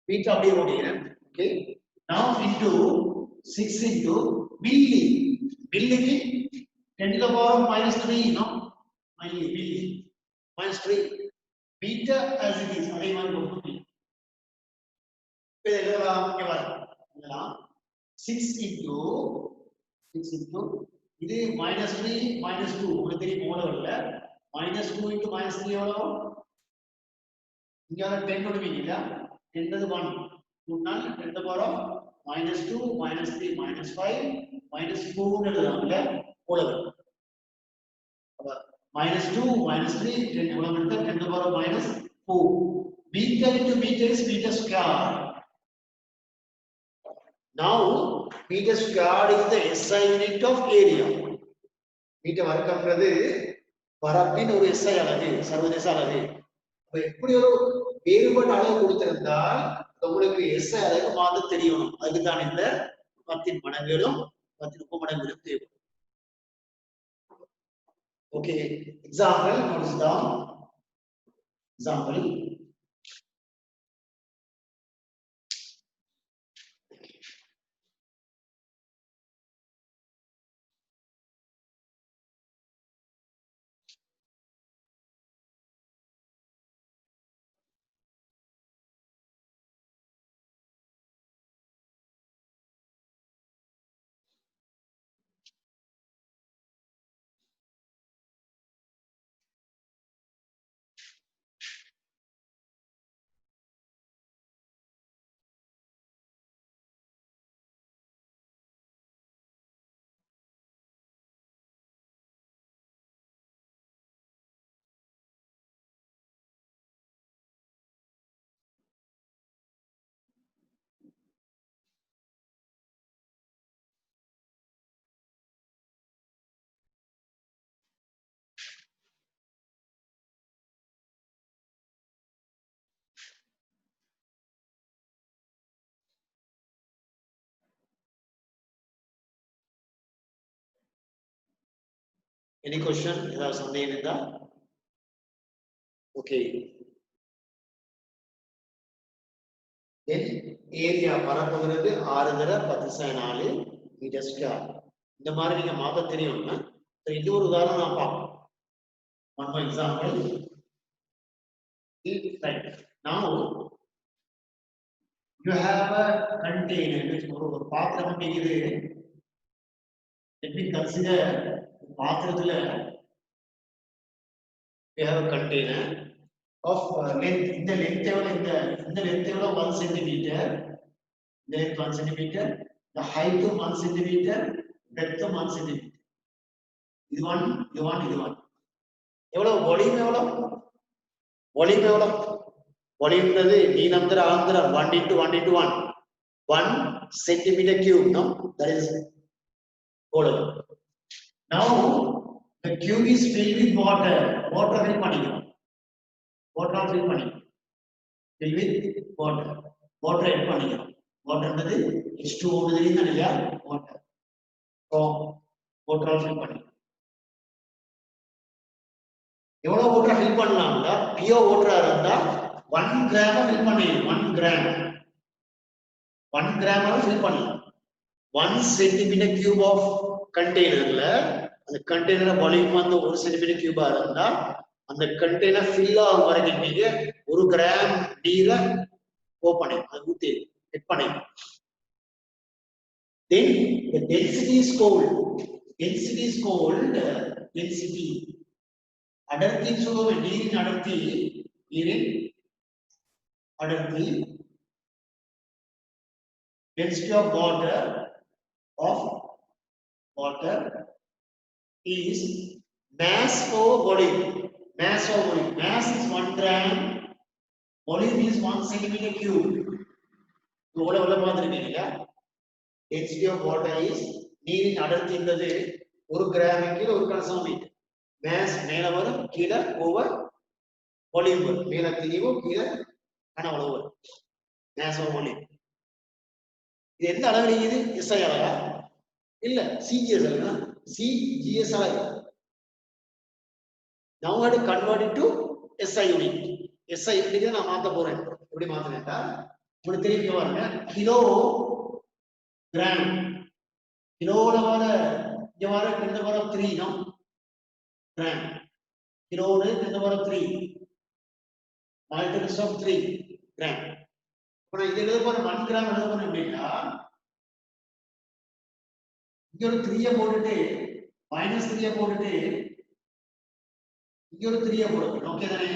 metre அப்படியே ஓடிக்கிறேன். Okay, now into 6 into milli. மில்லிக்கு 10 to the power of minus 3, no? Milli minus 3. Meter as it is, அதே மாதிரி போடுங்க. இப்போ எழுதலாம். இங்க பாருங்க, 6 into இது -3 -2 உங்களுக்கு தெரியும் மோலவல்ல. -2 into -3 எவ்வளவு? இங்க 10 ஓடுவீங்க. 10 is 1. 2 10 to the power of -2 -3 -5 -4 எழுதலாம்ல மோலவல். அப்ப -2 -3 10 எவ்வளவு எடுத்தா 10 to the power of -4. Meter into meter is meter square. Now meter square is the SI unit of area. Metre வர்க்கம்ன்றது பரப்பின் ஒரு SI அலகு, சர்வதேச அலகு. அப்ப எப்படி ஒரு வேறுபட்ட அளவு கொடுத்திருந்தால் உங்களுக்கு எஸ் அழகு மாத்த தெரியணும். அதுக்கு தான் இந்த 10 மடங்குகளும் 10 உபமடங்குகளும் தேவை. Okay, example notice down. Example. Any question? ஏதாவது சந்தேகம் இருந்தா? Okay. Then area பரப்புகிறது 6 தர 10/4 மீட்டர் ஸ்கொயர். இந்த மாதிரி நீங்க மாத்த தெரியும்னா இது ஒரு உதாரணம் நான் பார்ப்போம். One more example. Right. Now you have a container which ஒரு பாத்திரம் இருக்குது. Let me consider பாத்திரத்துல we have a container of length. இந்த length எவ்வளவு? இந்த length எவ்வளவு? 1 centimeter. இந்த length 1 centimeter. The height 1 centimeter. Depth 1 centimeter. இது one. எவ்வளவு? volume எவ்வளவு? volumeன்றது நீளம் தர ஆழம் தர 1 into 1 into 1. 1 centimeter cube. No, that is volume. Now the cube is filled with water. Water fill பண்ணிக்கிறோம். Fill with water. Water add பண்ணிக்கிறோம். Water ன்றது H2O ன்னு இல்லையா? Water. So water fill பண்ணிக்கிறோம். எவ்வளவு water fill பண்ணலாம்னா pure water இருந்தா 1 gram fill பண்ணிடலாம். 1 gram fill பண்ணலாம். 1 centimeter cube of containerல அந்த கண்டெய்னர் வால்யூம் வந்து 1 centimeter cube இருந்தா அந்த கண்டெய்னர் ஃபில் ஆகும் வரைக்கும் நீங்க 1 கிராம் நீரை ஓபன் அது ஊத்தி செட் பண்ணி. Then the density is called density. அடர்த்தி சொல்லுவோம். நீரின் அடர்த்தி density of water is mass over volume. Mass is 1 gram. Volume is 1 centimeter cube. எவ்வளவு பார்த்திருக்கீங்க? Density of water is நீரின் அடர்த்தி என்பது 1 கிராம் கீழ 1 கனசமீட்டர். Mass மேல வரும், கீழ ஓவர் volume வரும். மேல திணிவு, கீழ கனவளவு வரும். Mass over volume. இது எந்த அளவு இது? SI அளவா? இல்ல, CGS அளவா? CGS அளவு. Now I have to convert it to SI unit. SI unit நான் மாத்த போறேன். எப்படி மாத்துறேன்னா உங்களுக்கு தெரியும் பாருங்க. Kilo gram. கிலோல வர இங்க வர இந்த வர 3 நோ கிராம். கிலோல இந்த வர 3. multiples of 3 gram. இப்போ இது எழுத போற 1 கிராம் எழுத போறேன் அப்படின்னா இங்க ஒரு 3 போட்டுட்டு -3 போட்டுட்டு இங்க ஒரு 3 போடுங்க. ஓகே தானே?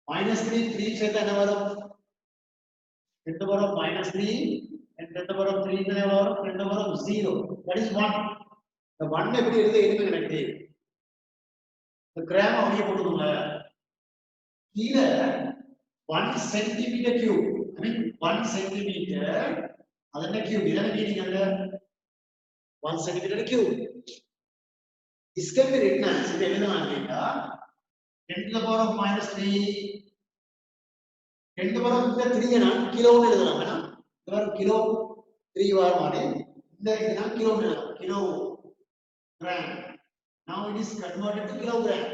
-3 சேர்த்தா என்ன வரும்? 2 வரும் -3 and 2 வரும் 3 என்ன வரும்? 2 வரும் 0. that is 1. the 1 எப்படி எழுத எதுமே எனக்கு தெரியும். இந்த கிராம் அப்படியே போட்டுடுங்க. கீழ 1 centimeter cube. I mean 1 centimeter அது என்ன cube? இதெல்லாம் மீனிங் என்ன? 1 centimeter cube. This can be written as இது எழுதலாம் அப்படின்னா 10 to the power of -3 ரெண்டு வாரம் இந்த 3 நான் கிலோன்னு எழுதலாம் வேணா இந்த வாரம் கிலோ 3 வாரம் மாதிரி இந்த இது நான் கிலோன்னு எழுதலாம் kilo gram now it is converted to kilogram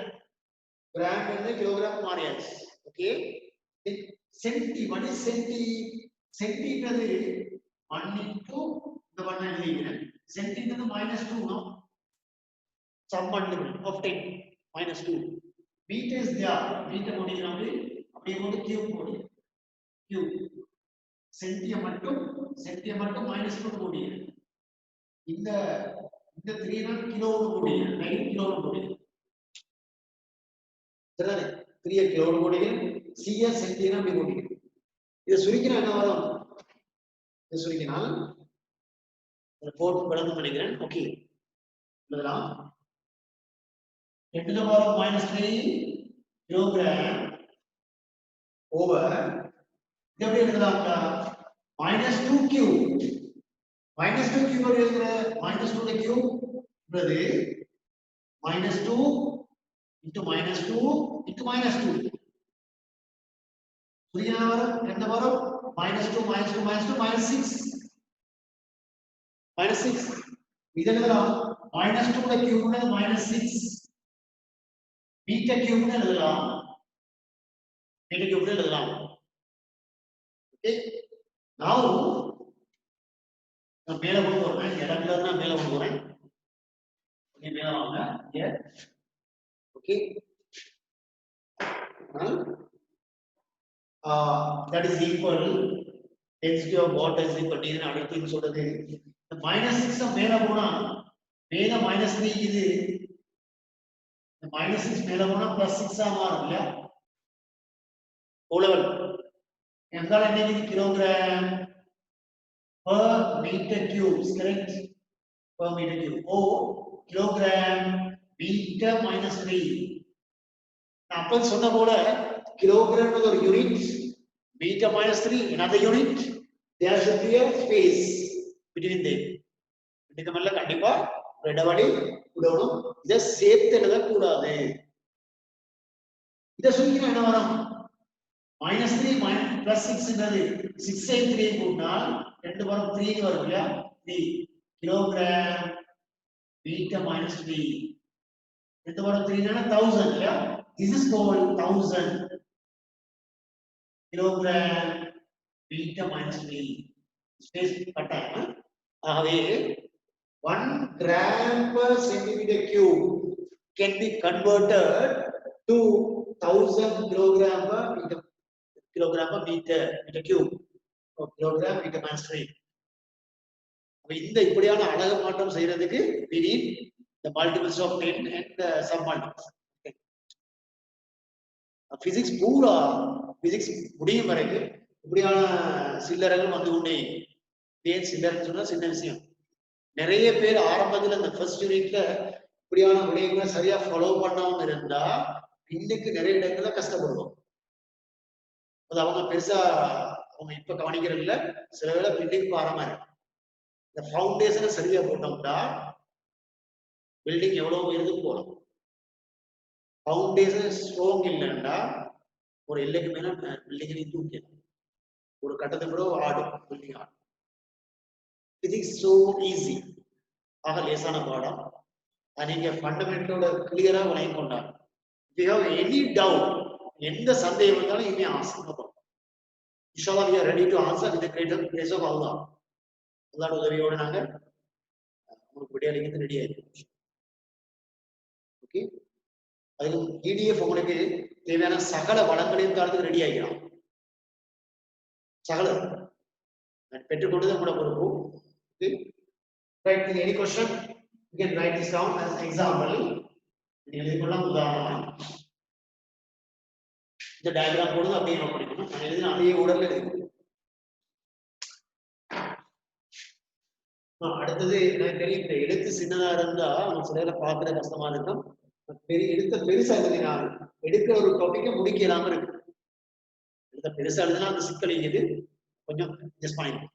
gram இருந்து கிலோகிராம் மாறியாச்சு ஓகே சென்டி what is சென்டின்றது 1 into இந்த 1 எழுதிக்கிறேன் சென்டின்றது -2 no some multiple of 10 -2 meter is there meter போடுறோம் அப்படியே போட்டு கியூப் போடு கியூப் சென்டியை மட்டும் -2 போடுறேன் இந்த 3 நான் கிலோன்னு போடுறேன் 9 கிலோன்னு போடுறேன் சரிதானே 3 கிலோன்னு போடுறேன் சியா சென்டினா அப்படி போடுறேன் இதை சுருக்கினா என்ன வரும் இதை சுருக்கினால் போட்டு விளக்கம் நினைக்கிறேன் ஓகே எழுதலாம் 10 to the power of -3 kilogram over இது எப்படி எழுதலாம்டா -2 cube -2 cube எழுதுற -2 ல cube என்பது -2 into -2 into -2 புரியுதா வரும் என்ன வரும் -2 -6 இது எழுதலாம் -2 ல cube னது -6 மீட்டர் கியூப்னு எழுதலாம் மீட்டர் கியூப்னு எழுதலாம் ஓகே now நான் மேல கொண்டு வரேன் இடத்துல நான் மேல கொண்டு வரேன் ஓகே மேல வாங்க here okay that is equal density of water is equal to இது அடுத்து சொல்றது இந்த -6 மேல போனா மேல -3 இது -6 மேல போனா +6 ஆ மாறும் இல்லையா O level என்றால் என்ன இது kilogram per meter cube correct per meter cube O kilogram meter -3 நான் அப்ப சொன்ன போல கிலோகிராம் ஒரு unit meter -3 another unit there should be a space between them இதுக்கு கண்டிப்பா ரெடவடி விடணும் இத சேர்த்து எழுத கூடாது இத சுருக்கினா என்ன வரும் -3 +6 ன்றது 6 3 கூட்டினால் 2 வரும் 3 வரும் இல்லையா 3 கிலோகிராம் மீட்டர் -3 2 வரும் 3 னா 1000 இல்லையா this is called 1000 kilogram metre -3 space கட்டாயம் ஆகவே 1 gram per centimeter cube can be converted to 1000 kilogram per meter cube or kilogram meter -3 இந்த இப்படியான அழகு மாற்றம் செய்யறதுக்கு we need the multiples of 10 and the sub multiples physics பூரா physics முடியும் வரைக்கும் இப்படியான சில்லறைகள் வந்து கொண்டே ஏன் சில்லறைன்னு சொன்னா சின்ன விஷயம் நிறைய பேர் ஆரம்பத்துல இந்த ஃபர்ஸ்ட் யூனிட்ல இப்படியான விடயங்களை சரியா ஃபாலோ பண்ணாம இருந்தா இன்னைக்கு நிறைய இடங்கள்ல கஷ்டப்படுவோம் அது அவங்க பெருசா அவங்க இப்ப கவனிக்கிறது இல்ல சில வேளை பில்டிங் பாரமா இருக்கு இந்த ஃபவுண்டேஷனை சரியா போட்டோம்னா பில்டிங் எவ்வளவு உயர்ந்து போகலாம் ஃபவுண்டேஷன் ஸ்ட்ராங் இல்லைன்னா ஒரு எல்லைக்கு மேல பில்டிங் தூக்கிடும் ஒரு கட்டத்தை கூட ஆடும் பில்டிங் ஆடும் Physics so easy. ஆக லேசான பாடம் நீங்க ஃபண்டமெண்டலோட கிளியரா விளங்கி கொண்டாங்க if you have any doubt எந்த சந்தேகம் இருந்தாலும் இனி ask inshallah we are ready to answer with the greater grace of Allah அல்லாஹ்வுடைய உதவியோட நாங்க உங்களுக்கு விடையளிக்க ரெடி ஆயிடுவோம் ஓகே அதுக்கு PDF உங்களுக்கு தேவையான சகல வளங்களையும் தரதுக்கு ரெடி ஆகிடும் சகல நான் பெற்றுக்கொண்டது உங்களோட பொறுப்பு okay right any question you can write this down as example நீங்க எழுதிக்கலாம் உதாரணம் இந்த டயகிராம் போடுங்க அப்படியே நோட் பண்ணிக்கணும் நான் எழுதின அதே ஆர்டர்ல எழுதிக்கணும் அடுத்தது எனக்கு தெரியும் இந்த எழுத்து சின்னதா இருந்தா நம்ம சில பார்க்கறது கஷ்டமா இருக்கும் பெரிய எழுத்த பெருசா எழுதினா எடுக்கிற ஒரு டாபிக்கை முடிக்கலாம இருக்கு எழுத்த பெருசா எழுதினா அந்த சிக்கல் இது கொஞ்சம் அட்ஜஸ்ட் பண்ணிக்கணும்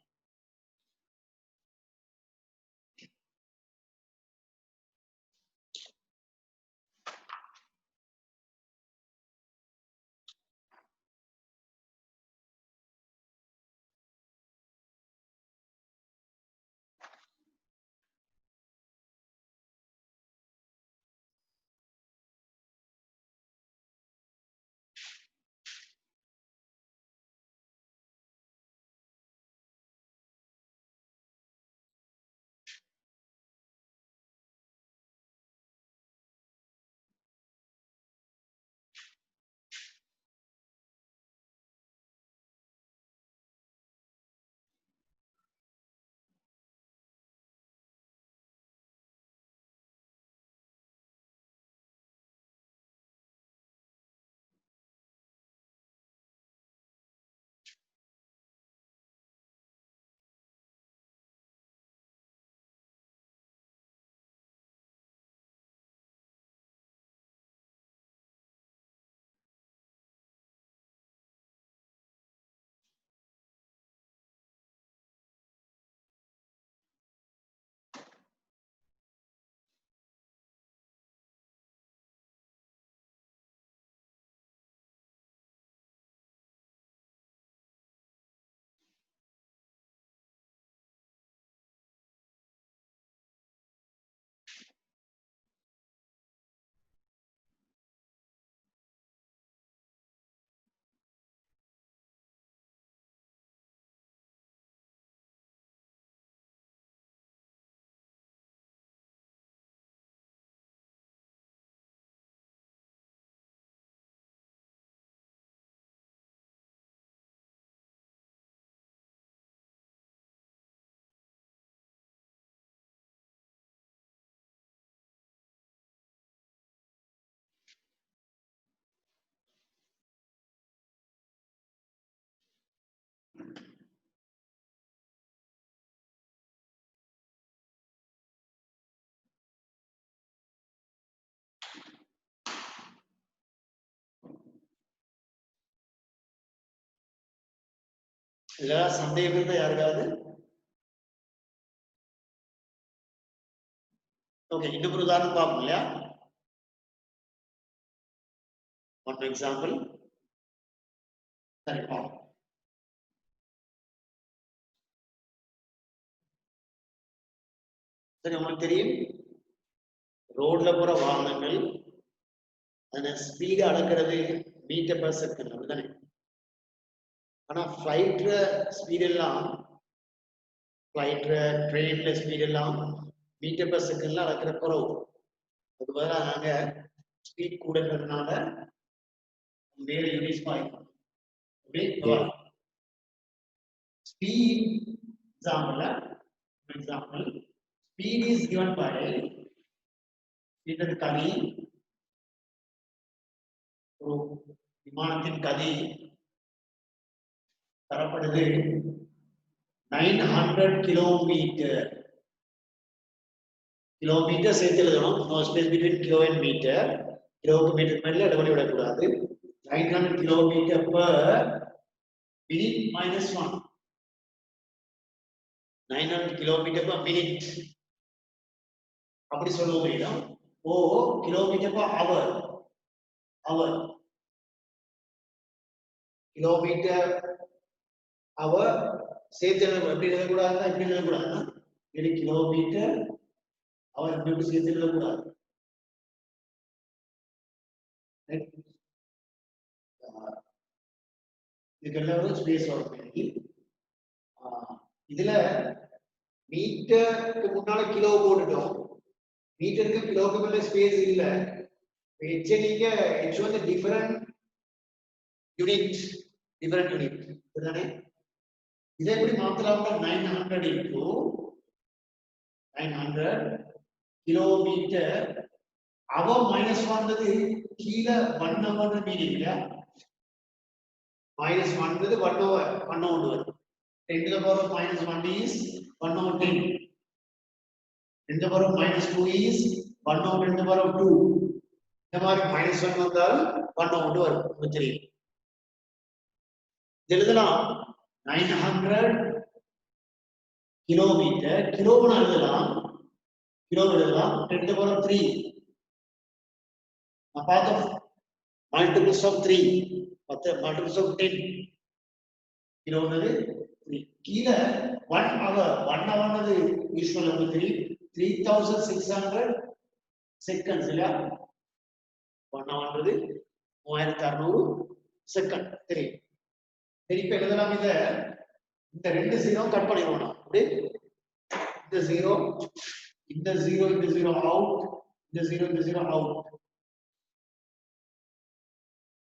இதுல சந்தேகம் இருந்தா யாருக்காவது? ஓகே, இன்னும் ஒரு உதாரணம் பார்ப்போம் இல்லையா? One example. சரி, பார்ப்போம். சரி, உங்களுக்கு தெரியும் ரோட்ல போற வாகனங்கள் அந்த ஸ்பீடு அளக்கிறது மீட்டர் பர் செகண்ட் அப்படிதானே? ஆனா ஃபிளைட்ல ஸ்பீட் எல்லாம் ஃபிளைட்ல ட்ரெயின்ல ஸ்பீட் எல்லாம் மீட்டர் பர் செகண்ட்ல அளக்கிற குறவு. அதுக்கு பதிலாக நாங்க ஸ்பீட் கூடன்றதுனால வேற யூனிட்ஸ் பாய்க்கிறோம். Speed example speed is given by கதி, ஒரு விமானத்தின் கதி தரப்படுது 900 கிலோமீட்டர். கிலோமீட்டர் சேர்த்து எழுதணும். No space between kilo and metre. கிலோவுக்கு மீட்டர் மேல இடவெளி விடக்கூடாது. 900 kilometre per minute minus 1. 900 kilometre per minute அப்படி சொல்ல முடியும். ஓ kilometre per hour. Kilometre hour சேர்த்து எப்படி எழுதக்கூடாதுன்னா இப்படி எழுதக்கூடாதுன்னா இது கிலோமீட்டர் அவர் எப்படி சேர்த்து எழுதக்கூடாது. இதுக்கெல்லாம் ஒரு ஸ்பேஸ் வரும். இதுல மீட்டருக்கு முன்னால கிலோ போட்டுட்டோம். மீட்டருக்கு கிலோக்கு மேல ஸ்பேஸ் இல்ல. நீங்க இட்ஸ் வந்து டிஃபரண்ட் யூனிட் இதுதானே? இதை எப்படி மாத்தலாம்னா 900 into 900 கிலோமீட்டர் அவர் மைனஸ் வந்தது கீழே 1 hour மீனிங் இல்லையா? minus 1 is 1 over 1. 10 to the power of minus 1 is 1 over 10. 10 to the power of minus 2 is 1 over 10 to the power of 2. The power minus 1 வந்தால் 1 over 2 வரும். சரி, எழுதலாம் 900 கிலோமீட்டர். கிலோமீட்டர் எழுதலாம் 10 to the power of 3. A path of multiples of 3. multiples of 10 kilometre 3. கீழே 1 hour. 1 hour அது usual நமக்கு 3600 seconds இல்லையா? 1 hour 3600 second. தெரியும். திருப்பி எழுதலாம். இந்த ரெண்டு ஜீரோ கட் பண்ணிடுவோம். அப்படி இந்த ஜீரோ அவுட், இந்த ஜீரோ அவுட்.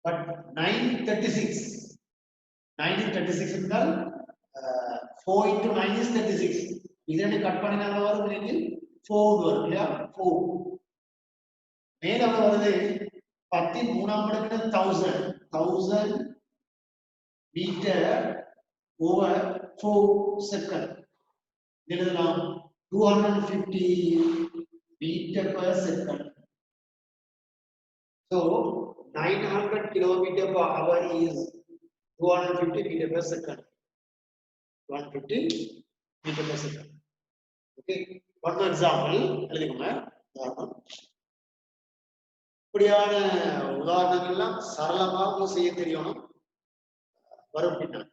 But 936 என்றால் 4 into 9 is 36. இதனை கட் பண்ணினால வரும் உங்களுக்கு 4 வரும் இல்லையா? 4 மேல வருது 10 மூணாம் மடங்கு 1000 மீட்டர் ஓவர் 4 செகண்ட். எழுதலாம் 250 metre per second. So 900 kilometer per hour is 250 meter per second. 250 meter per second. Okay. One more example. எழுதிக்கோங்க. இப்படியான உதாரணங்கள்லாம் சரளமாக செய்ய தெரியணும். வரும் பின்னால்.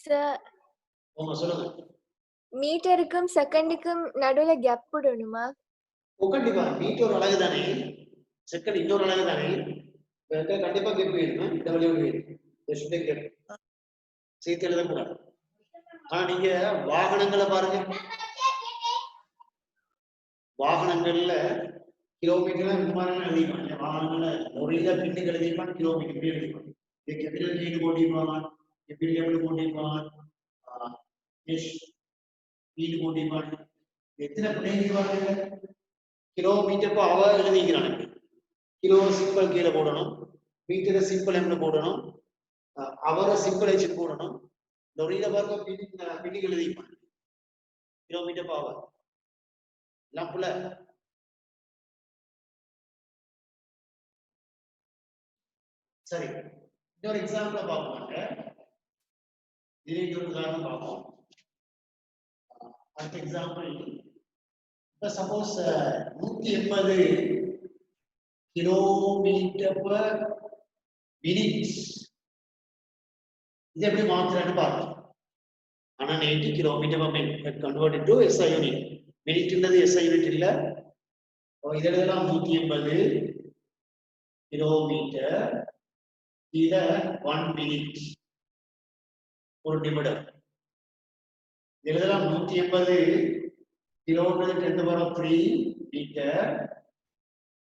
சார் உங்க சொல்லுங்க. மீட்டருக்கும் செகண்டுக்கும் நடுவுல கேப் போடணுமா? கண்டிப்பா மீட்டர் ஒரு அலகு தானே, செகண்ட் இன்னொரு அலகு தானே, கண்டிப்பா கேப் வேணும். டபிள்யூ வேணும், சேர்த்து எழுதக்கூடாது. ஆனா நீங்க வாகனங்களை பாருங்க, வாகனங்கள்ல கிலோமீட்டர் இந்த மாதிரி எழுதிப்பாங்க. வாகனங்கள்ல லொரியில பின்னுக்கு எழுதிப்பான், கிலோமீட்டர் எழுதிப்பான். கெபிட்டல் கீழ் போட்டிப்பான், கெபிட்டல் எப்படி போட்டிப்பான், கீழ் போட்டிப்பான். எத்தனை பிள்ளைங்க கிலோமீட்டர் அவர் எழுதிக்கிறாங்க. கிலோ சிம்பிள் கீழே போடணும், மீட்டரை சிம்பிள் எம்ல போடணும், அவரை சிம்பிள் வச்சு போடணும். லொரியில பாருங்க பின்னுக்கு எழுதிப்பான் கிலோமீட்டர் பவர் எல்லாம் புள்ள. சரி, இன்னொரு எக்ஸாம்பிள் பார்ப்போம். இது இன்னொரு உதாரணம் பார்ப்போம். அடுத்த எக்ஸாம்பிள், இப்ப சப்போஸ் 180 கிலோமீட்டர் பர் மினிட், இது எப்படி மாத்துறான்னு பார்ப்போம். 180 kilometre per minute convert to SI unit. மினிட்ன்றது SI யூனிட் இல்ல. இதெல்லாம் 180 கிலோமீட்டர், இத 1 மினிட், ஒரு நிமிடம். இதெல்லாம் 180 kilometre 10³ metre,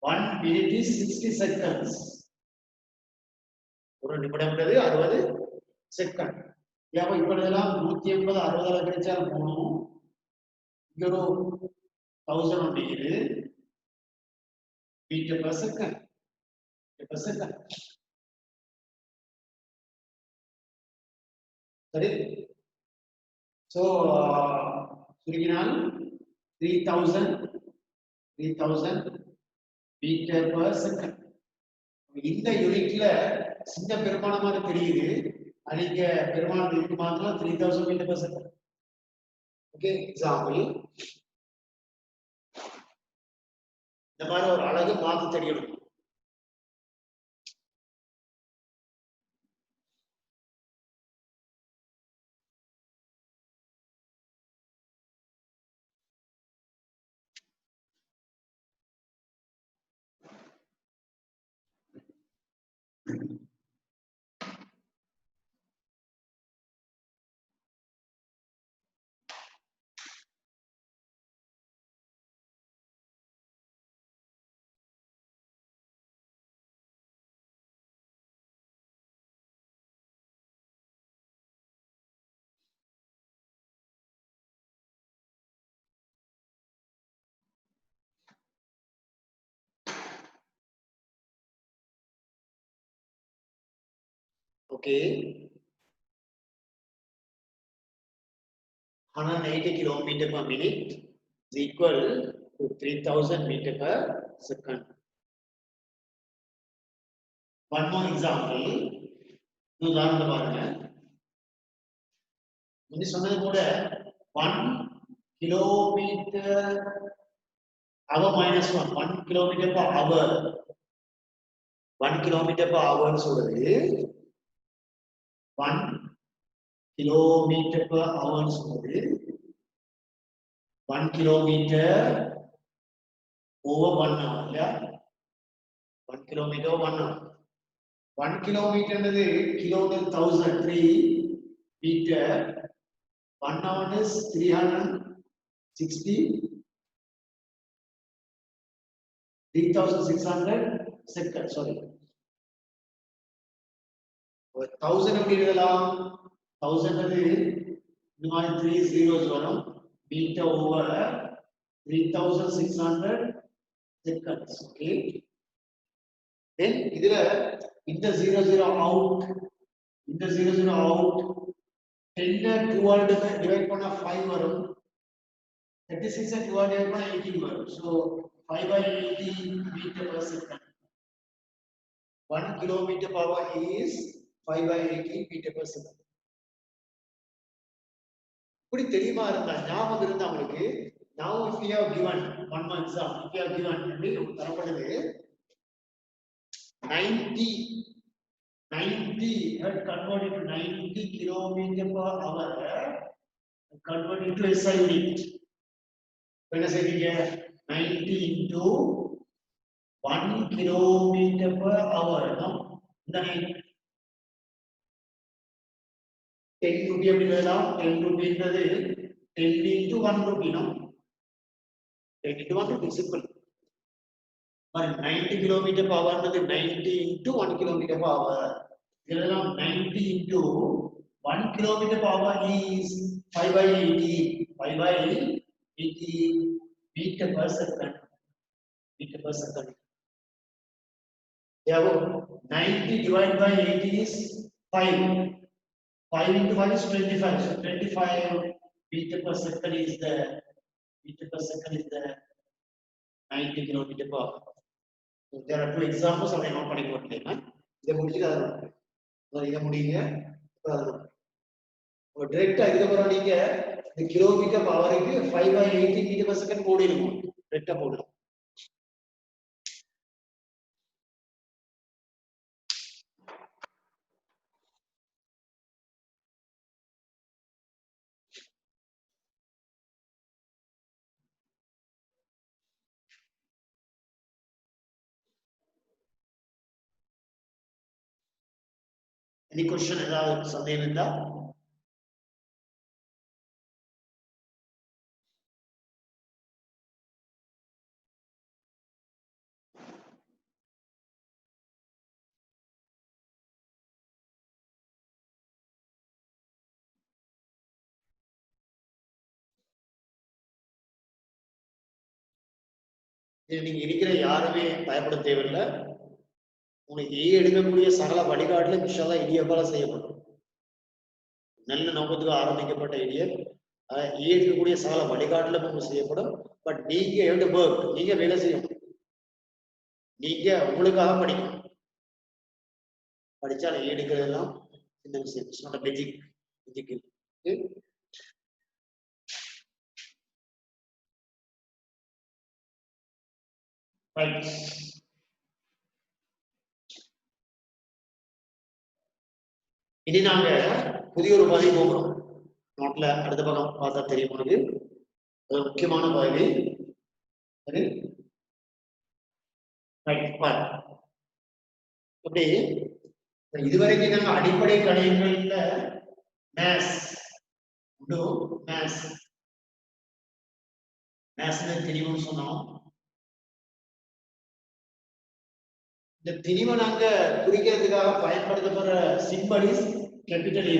1 minute is 60 seconds. ஒரு நிமிடம்ன்றது 60 செகண்ட். இப்ப இதெல்லாம் 180 60 கிடைச்சா போகணும். இங்க ஒரு 1000 டிகிரி மீட்டர் per second. சரி, சோ சுருங்கினால் 3000 மீட்டர் per second. இந்த யூனிட்ல சின்ன பெருமானமாக தெரியுது, அன்னைக்கு பெருமானம் இருக்கு மாத்திரம் 3000 metre per second. Okay, example இந்த மாதிரி ஒரு அழகு மாத்து தெரியணும். Okay, 180 kilometer per minute is equal to 3000 meter per second. One more example. உதாரணத்தை பாருங்க. முந்தி சொன்னது கூட 1 kilometre hour minus 1 kilometre per hour, 1 kilometre per hour சொல்றது 1 kilometer per hour சொல்றது 1 kilometer over 1 hour இல்லையா? 1 kilometer 1 hour. 1 kilometer என்னது kilometre 1003 metre, 1 hour is 3600 second. Sorry, 1000 எப்படி எழுதலாம்? 1000 அது இந்த மாதிரி 3 zeros வரும், மீட்டர் ஓவர் 3600 seconds. ஓகே, தென் இதுல இந்த 00 அவுட், இந்த 00 அவுட், 10 12 டிவைட் பண்ணா 5 வரும், 36 12 டிவைட் பண்ணா 18 வரும். So 5/80 meter per second. 1 kilometer per hour is 5/80 meter per second. இப்படி தெரியுமா இருந்தா, ஞாபகம் இருந்தா உங்களுக்கு, now if you have given one more example, if you have given தரப்படுது 90 90 had converted to 90 kilometer per hour, converted into SI unit. When I say 90 into 1 kilometer per hour, no? Then 10 rupee அப்படி எழுதலாம். 10 ரூபீன்றது 10 into 1 rupee, no? 10 into 1 rupee, simple. But 90 kilometer per hour ன்றது 90 into 1 kilometer per hour. இதெல்லாம் 90 into 1 kilometer per hour is 5 by 80. 5 by 80 meter per second. Meter per second. Yeah, 90 divided by 80 is 5. 5 into 5 is 25. So 25 meter per second is the 90 kilometer per hour. So there are two examples of not putting what name. இதை முடிச்சுட்டு அதை இதை முடியுங்க. டிரெக்டா இதுக்கப்புறம் நீங்க இந்த kilometre பவருக்கு 5 by 80 metre per second போடிடுவோம். டிரெக்டா போடலாம். Any question ஏதாவது சந்தேகம் இருந்தா? நீங்க இருக்கிற யாருமே பயப்பட தேவையில்லை. உங்களுக்கு எடுக்கக்கூடிய சகல வழிகாட்டுல இன்ஷால்லா இடியப்பால செய்யப்படும். நல்ல நோக்கத்துக்கு ஆரம்பிக்கப்பட்ட இடியல் எடுக்கக்கூடிய சகல வழிகாட்டுல உங்களுக்கு செய்யப்படும். பட் நீங்க நீங்க வேலை செய்யணும். நீங்க உங்களுக்காக படிக்கணும். படிச்சால எடுக்கிறதெல்லாம் இந்த விஷயம். It's not a magic. Right. இனி நாங்க புதிய ஒரு பகுதி போகிறோம். நோட்ல அடுத்த பக்கம் பார்த்தா தெரியும் உங்களுக்கு. அது முக்கியமான பகுதி. அப்படி இதுவரைக்கும் நாங்க அடிப்படை கணியங்கள்ல மேத்ஸ் தெரியும்னு சொன்னோம். இந்த திணிவை நாங்க குறிக்கிறதுக்காக பயன்படுத்தப்படுற symbol is capital A.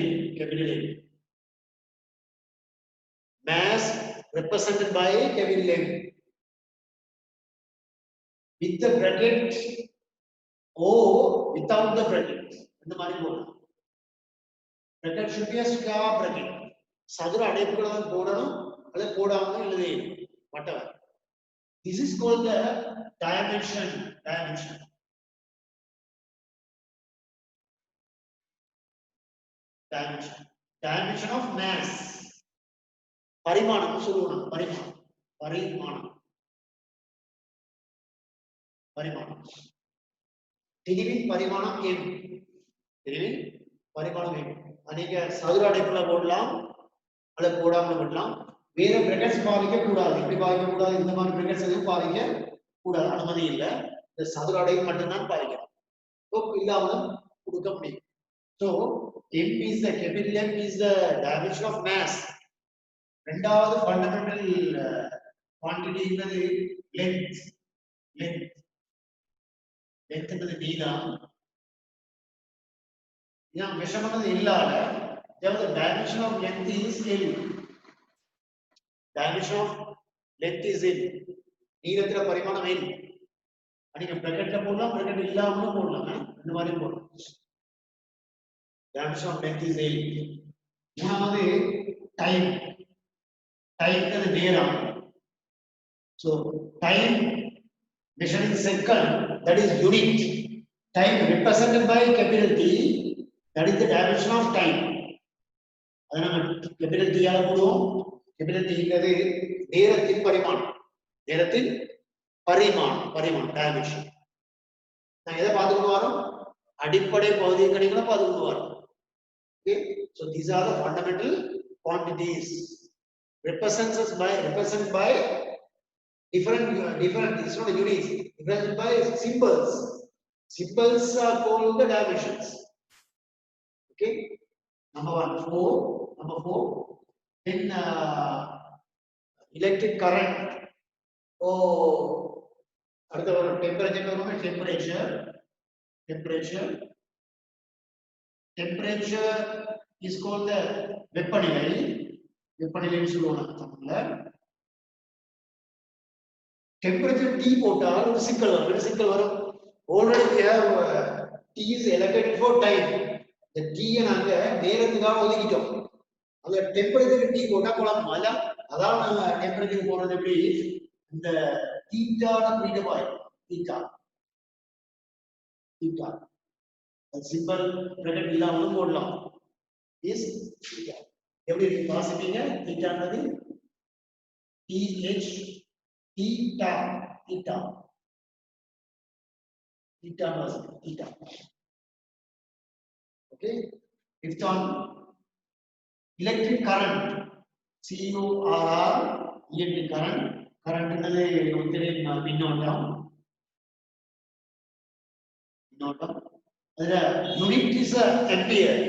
Mass represented by capital M with the bracket or without the bracket. இந்த மாதிரி போடணும். bracket should be a square bracket. சதுர அடைப்புகளை போடணும் அல்லது போடாம எழுதணும். whatever. This is called the dimension. Dimension of mass. பரிமாணம் சொல்லுவோம். பரிமாணம் திணிவின் பரிமாணம் n. நீங்க சதுர அடைப்புல போடலாம் அல்லது போடாம போடலாம். வேற பிராக்கெட்ஸ் பாவிக்க கூடாது. இப்படி பாவிக்க கூடாது. இந்த மாதிரி பிராக்கெட்ஸ் எதுவும் பாவிக்க கூடாது. அனுமதி இல்லை. இந்த சதுர அடைப்பு மட்டும்தான் பாவிக்கணும். இல்லாம கொடுக்க முடியும். So M is the capital M is the dimension of mass. ரெண்டாவது fundamental quantity என்னது length என்னது நீளம். இதான் விஷமனது இல்லாத the dimension of length is L. Dimension of length is L. நீளத்தில பரிமாணம் L. நீங்க பிராக்கெட்ல போடலாம், பிராக்கெட் இல்லாமலும் போடலாம். இந்த மாதிரி போடலாம். Dimension of length is L. மூணாவது time is நேரம். So time measured in second, that is unit. Time represented by capital T, that is the dimension of time. அதை நம்ம capital T ஆல போடுவோம். capital T ங்கிறது நேரத்தின் பரிமாணம். dimension. நான் எதை பார்த்துட்டு வரோம்? அடிப்படை பகுதி கணிகளும் அது கொண்டு வரும். Okay, so these are the fundamental quantities represented by different it's not units, represented by symbols. Symbols are called the dimensions. Okay, number 4 in electric current. அடுத்த ஒரு temperature is called the வெப்பநிலைன்னு சொல்லுவாங்க தமிழ்ல. temperature T போட்டால் ஒரு சிக்கல் வரும். already we have T is allocated for time. the T நாங்க நேரத்துக்காக ஒதுக்கிட்டோம். அந்த temperature T போட்டா குழப்பம். அதான் நாங்க temperature போடுறது எப்படி இந்த தீட்டான குறியீடு தீட்டா சிம்பிள் பிராக்கெட் இல்லாமலும் போடலாம். இஸ் தீட்டா எப்படி வாசிப்பீங்க? தீட்டான்றது TH theta okay. Fifth one, electric current CURR electric current என்னது மின்னோட்டம் அதுல யூனிட் இஸ் ஆம்பியர்.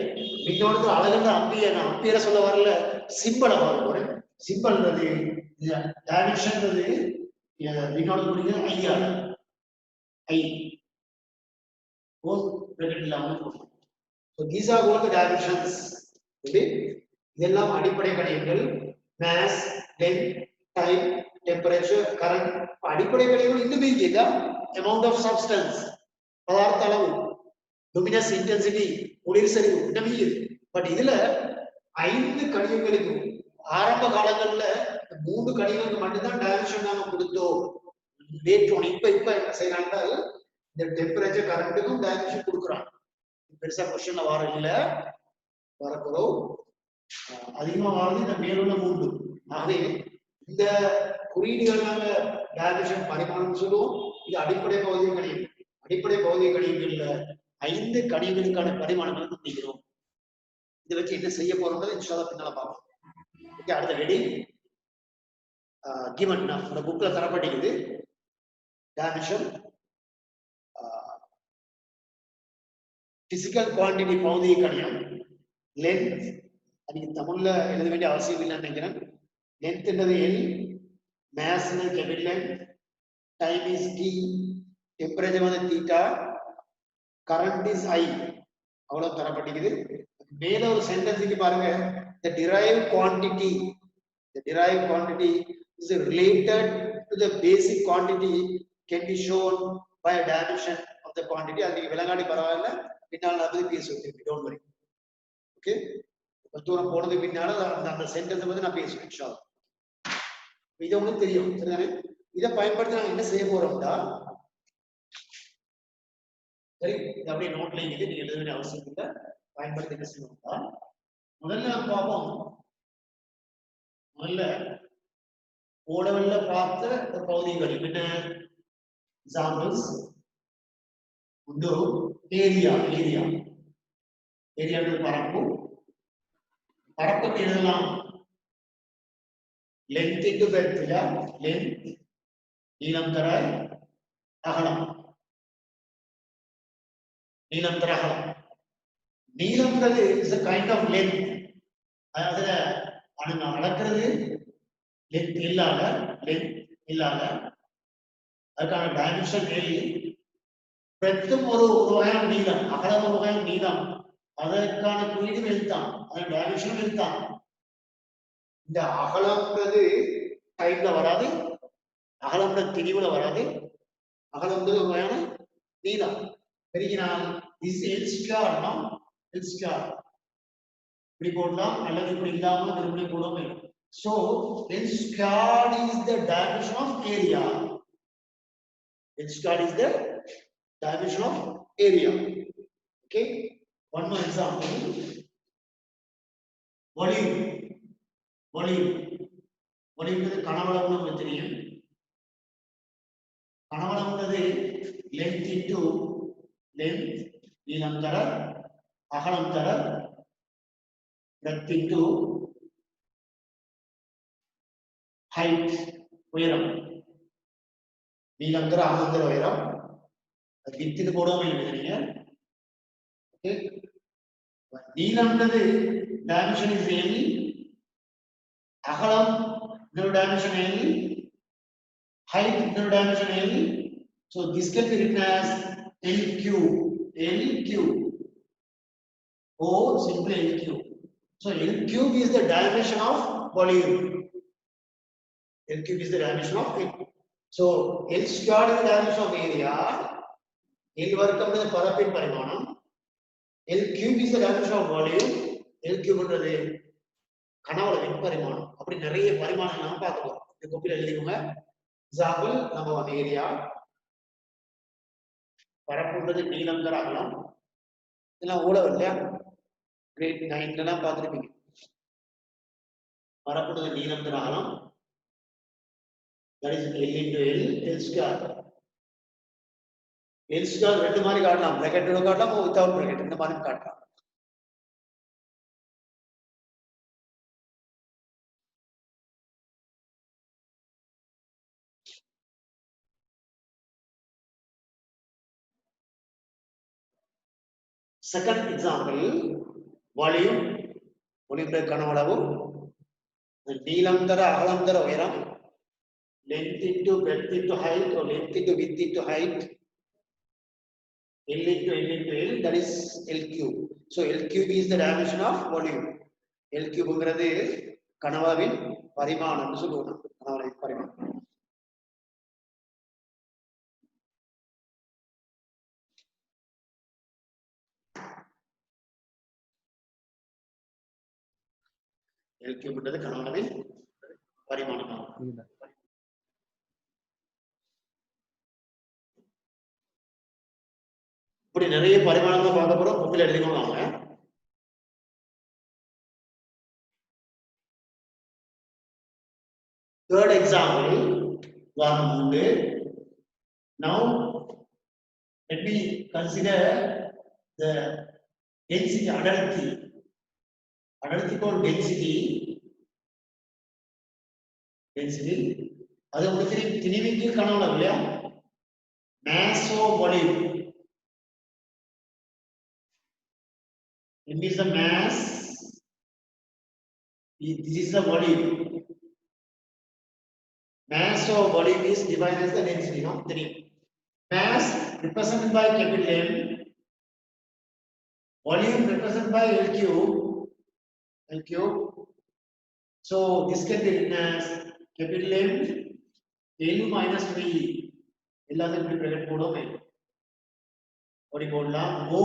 மின்னோட்டத்துல அழகுன்ற ஆம்பியரை சொல்ல வரல, சிம்பிளை பாருங்க. சிம்பிள்ன்றது டைமென்ஷன்ன்றது மின்னோட்டத்துடைய ஐ போல் பிராக்கெட் இல்லாம போடணும். so these are all the dimensions. இதெல்லாம் அடிப்படை கணியங்கள். mass, length, time, temperature, current. அடிப்படை கணியங்கள் இன்னும் இல்லையா? amount of substance, பதார்த்த அளவு, luminous intensity, ஒளிர் செறிவு இன்னும் இல்லை. பட் இதுல 5 கணியங்களுக்கு ஆரம்ப காலங்கள்ல 3 கணியங்களுக்கு மட்டும்தான் டைமென்ஷன் நாம கொடுத்தோம். லேட் ஒன் இப்ப என்ன செய்யறாங்க, இந்த டெம்பரேச்சர் கரண்ட்டுக்கும் டைமென்ஷன் கொடுக்குறாங்க. பெருசா கொஸ்டின்ல வர இல்ல, வரப்போறோம் அதிகமா வாழ்ந்து இந்த மேலுள்ள 3. ஆகவே இந்த குறியீடுகளாக டைமென்ஷன் பரிமாணம் சொல்லுவோம். இது அடிப்படை பகுதி கணியம். அடிப்படை பகுதி கணியங்கள்ல 5 கணியங்களுக்கான பரிமாணங்களை கொடுக்கிறோம். இதை வச்சு என்ன செய்ய போறோம்னு இன்ஷால்லா பின்னால பார்ப்போம். ஓகே, அடுத்த ஹெடிங் given நம்ம புக்ல தரப்பட்டிருக்குது. டைமென்ஷன் பிசிக்கல் குவான்டிட்டி பகுதி கணியம். லென்த் அதுக்கு தமிழ்ல எழுத வேண்டிய அவசியம் இல்லைன்னு நினைக்கிறேன். லென்த் என்றது L, mass என்றது capital N, time is T, temperature வந்து theta, current is I. அவ்வளவு தரப்பட்டிருக்குது. மேல ஒரு சென்டென்ஸ் பாருங்க, the derived quantity is related to the basic quantity can be shown by a dimension of the quantity. அது விளங்காடி பரவாயில்ல, பின்னால் அது பேசுவோம். don't worry. ஓகே, தூரம் போனது பின்னால அந்த சென்டென்ஸ் வந்து நான் பேசுவேன் இன்ஷால்லா. இது உங்களுக்கு தெரியும் சரிதானே? இதை பயன்படுத்தி நாங்க என்ன செய்ய போறோம்டா, சரி அப்படியே நோட்ல இருக்கு, நீங்க எழுத வேண்டிய அவசியம் இல்லை. பயன்படுத்தி என்ன செய்யணும்டா, முதல்ல பார்ப்போம். முதல்ல ஓடவல்ல பார்த்த பகுதிகள் என்ன எக்ஸாம்பிள்ஸ் உண்டு. ஏரியான்றது பரப்புக்கு எழுதலாம். லென்த் இன்டு பிரெத் இல்ல, லென்த் நீளம் தர அகலம், நீளம்ன்றது is a kind of length. அதாவது அளக்கிறது லென்த் இல்லாத அதுக்கான டைமென்ஷன் ஏழு. பிரெத்தும் ஒரு வகையான நீளம், அகலம் ஒரு வகையான நீளம், அதற்கான குறியீடு எழுத்தான், அதன் டைமென்ஷன் எழுத்தான். இந்த அகலம்ன்றது டைம்ல வராது, அகலம்ன்றது திணிவுல வராது. அகலம்ன்றது ஒரு வகையான நீளம் பெருகினால் இப்படி போடலாம் அல்லது இப்படி இல்லாம திரும்பி போடுவோம். So L squared is the dimension of area. L squared is the dimension of area. Okay, one more example. Volume கனவளவு நமக்கு தெரியும். கனவளவுன்றது length into length நீளம் தர அகலம் தர breadth into height உயரம் நீளம் தர அகலம் தர உயரம் width இது போடாம எழுதுறீங்க ஓகே நீளம்ன்றது dimension is any அகலம் no dimension any height no dimension any so this can be written as L cube or simply L cube so L cube is the dimension of volume L cube is the dimension of it so L squared is the dimension of area L வர்க்கம் is பரப்பின் பரிமாணம் L cube is the dimension of volume L cube ன்றது கனவளவின் பரிமாணம் அப்படி நிறைய பரிமாணங்கள் நாம பார்க்கிறோம் இந்த கோப்பில எழுதிக்கோங்க எக்ஸாம்பிள் நம்ம அந்த ஏரியா பரப்புன்றது நீளம் தர அகலம் இதெல்லாம் ஓட இல்லையா கிரேட் 9 எல்லாம் பார்த்துருப்பீங்க பரப்புன்றது நீளம் தர அகலம் that is L into L L square L square ரெண்டு மாதிரி காட்டலாம் பிராக்கெட்டோட காட்டலாம் வித்தவுட் பிராக்கெட் இந்த மாதிரி காட்டலாம் Second example, volume கனவளவு நீளம் தர அகலம் தர உயரம் length into breadth into height or length into width into height L into L into L that is L cube. So L cube is the dimension of volume. L cube ங்கிறது கனவளவின் பரிமாணம்னு சொல்லுவோம் கனவளவின் பரிமாணம் L cube ன்றது கனவளவின் பரிமாணமாகும் இப்படி நிறைய பரிமாணங்களை பார்க்க போறோம் புக்கில் எழுதிக்கோங்க third example now let me consider the density அடர்த்தி called density அது உங்களுக்கு திணிவின் கனவளவு இல்லையா mass of volume M is the mass this is the volume mass of volume is defined as the density no mass represented by capital M volume represented by L cube so this can be written as capital M L minus V எல்லாத்தையும் இப்படி bracket போடுவோமே அப்படி போடலாம் O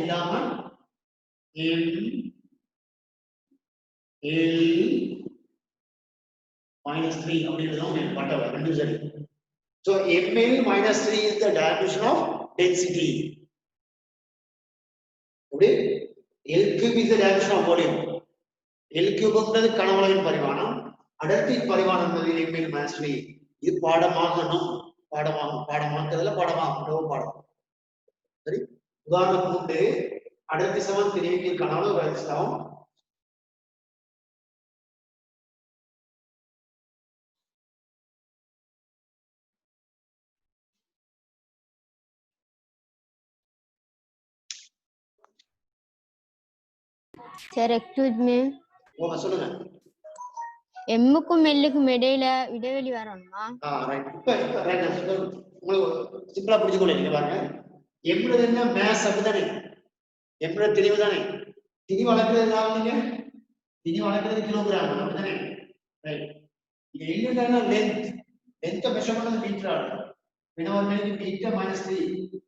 இல்லாம M L minus 3 அப்படி எழுதலாம் whatever ரெண்டும் சரி so ml minus 3 is the dimension of density அப்படி L cube is the dimension of volume L cube ன்றது கனவளவின் பரிமாணம் அடர்த்தியின் பரிமாணம் என்பது ml minus 3 இது பாடமாக்குறதுல பாடம் சரி உதாரணத்துக்கு அடர்த்தி சமம் திணிவின் கனவளவு வரையலாம் Sir, excuse me. சொல்லுங்க எம்முக்கும் எல்லுக்கும் இடைவெளி வரணுமா ரைட் இப்ப ரைட் உங்களுக்கு சிம்பிளா புரிஞ்சுக்கொள்ள நீங்க பாருங்க எம்ன்றது என்ன மேஸ் அப்படிதானே எம்ன்றது திணிவு தானே திணிவு அளக்கிறதுனால நீங்க திணிவு அளக்கிறது கிலோகிராம் அப்படிதானே ரைட் இது என்னன்னா லென்த் மெஷர் பண்ணது மீட்டர் வினவர் மேலே மீட்டர் -3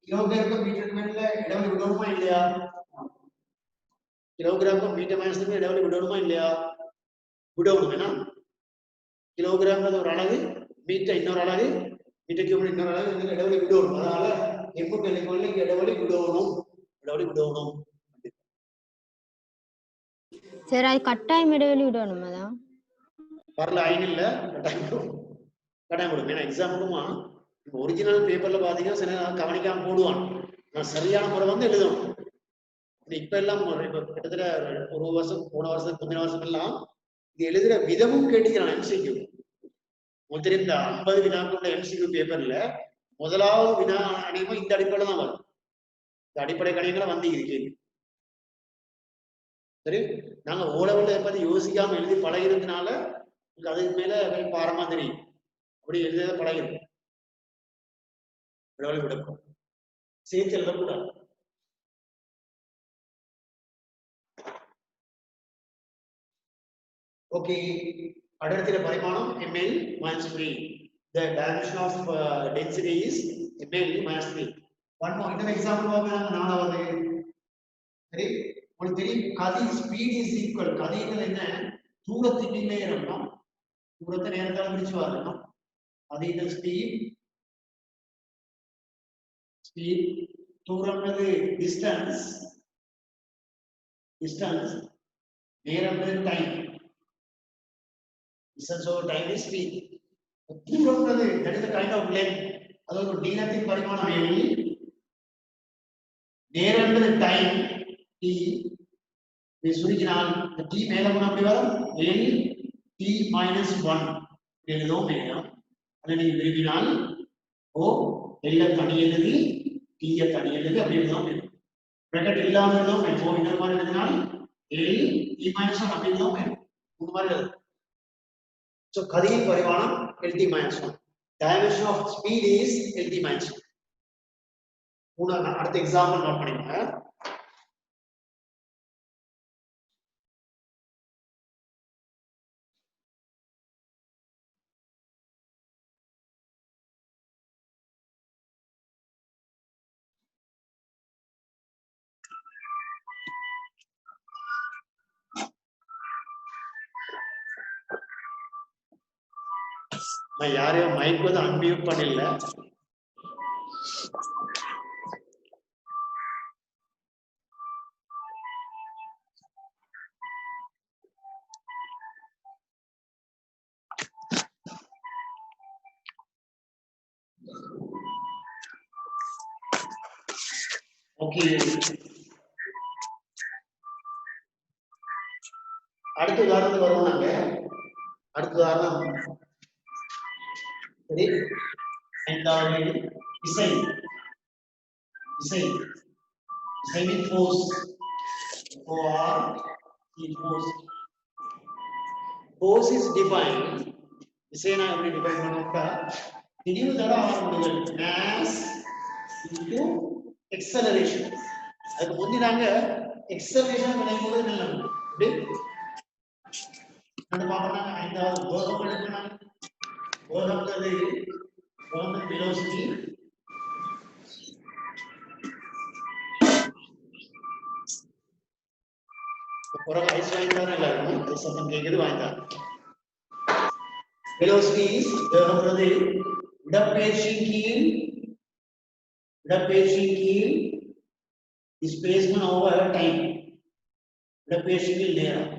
கிலோகிராமுக்கு மீட்டருக்கு மேல இடைவெளி விடணுமா இல்லையா கிலோகிராமுக்கு மீட்டர் -3 இடைவெளி விடணுமா இல்லையா விடணும் ஏன்னா கிலோகிராம் ஒரு அலகு மீட்டர் இன்னொரு அலகு மீட்டர் கியூப் இன்னொரு அலகு இடைவெளி விடணும் அதனால எம்முக்கு எல்லுக்கு இடைவெளி விடணும் சரி அது கட்டாயம் இடைவெளி விடணும் அதான் வரல ஐன் இல்ல கட்டாயம் விடும் ஏன்னா எக்ஸாம்பிளுமா ஒரிஜினல் பேப்பர்ல பாத்தீங்கன்னா சில கவனிக்காம போடுவான் நான் சரியான முறை வந்து எழுதணும். இப்ப எல்லாம் இப்ப கிட்டத்தட்ட ஒரு வருஷம் போன வருஷம் முந்தின வருஷம் எல்லாம் இது எழுதுற விதமும் கேட்டுக்கிறான் எம்சிக்யூ. உங்களுக்கு தெரியும் இந்த 50 வினாக்களுடைய எம்சிக்யூ பேப்பர்ல முதலாவது வினா அனைவரும் இந்த அடிப்படையில தான் வரும். இந்த அடிப்படை கணியங்களை வந்து இது கேள்வி. சரி, நாங்க ஓலவெல்ல பத்தி யோசிக்காம எழுதி பழகிறதுனால அதுக்கு மேல பாரமா தெரியும். அப்படி எழுத பழகிடும். விடக்கும் சேர்த்து எழுதக்கூடாது. ஓகே, அடர்த்தியில பரிமாணம் ml minus 3. The dimension of density is ml minus 3. One more இன்னொரு எக்ஸாம்பிள் பார்க்கலாம். நாலாவது சரி, உங்களுக்கு தெரியும் கதி ஸ்பீட் இஸ் ஈக்குவல். கதிகள் என்ன? தூரத்துக்கு நேரம். தூரத்தை நேரத்தால் பிரிச்சு வரணும். கதிகள் ஸ்பீட் தூரம்ன்றது டிஸ்டன்ஸ் நேரம்ன்றது time. distance over time is speed. தூரம்ன்றது that is the kind of length. அதாவது ஒரு நீளத்தின் பரிமாணம் l, நேரம்ன்றது டைம் t. இது சுருக்கினால் இந்த t மேல போனா அப்படி வரும் l t minus 1 எழுதும் நேரம். அதை நீங்க விரும்பினால் ஓ l தனி எழுதி t தனி எழுதி அப்படி எழுதும் நேரம். பிராக்கெட் இல்லாம எழுதும் நேரம். இந்த மாதிரி எழுதினால் l t minus 1 அப்படி எழுதும் நேரம். இந்த மாதிரி எழுதும். So கதியின் பரிமாணம் LT minus 1. Dimension of speed is LT minus 1. அடுத்த எக்ஸாம்பிள் நோட் பண்ணிக்கோங்க. நான் யாரையும் மைக் வந்து அன்மியூட் பண்ணல. ஓகே, அடுத்த உதாரணத்துக்கு வருவோம். நாங்க அடுத்த உதாரணம் சரி, ஐந்தாவது இசைவின் ஃபோர்ஸ் force is defined. இசையை நான் எப்படி டிஃபைன் பண்ணுவோம்னா திடீர்னு தர ஆரம்பிடுங்கள் mass into acceleration. அதுக்கு முந்தி நாங்க acceleration பண்ணும்போது நல்லது. அப்படி நம்ம பார்க்கறாங்க ஐந்தாவது வேகம் எடுக்கணும். வேகம்ன்றது velocity ஒரு ஐஸ் வாங்கிட்டாரு எல்லாரும் அது சத்தம் கேக்குது வாங்கிட்டாரு. velocity is வேகம்ன்றது இடப்பெயர்ச்சியின் கீழ் displacement over time. இடப்பெயர்ச்சியின் நேரம்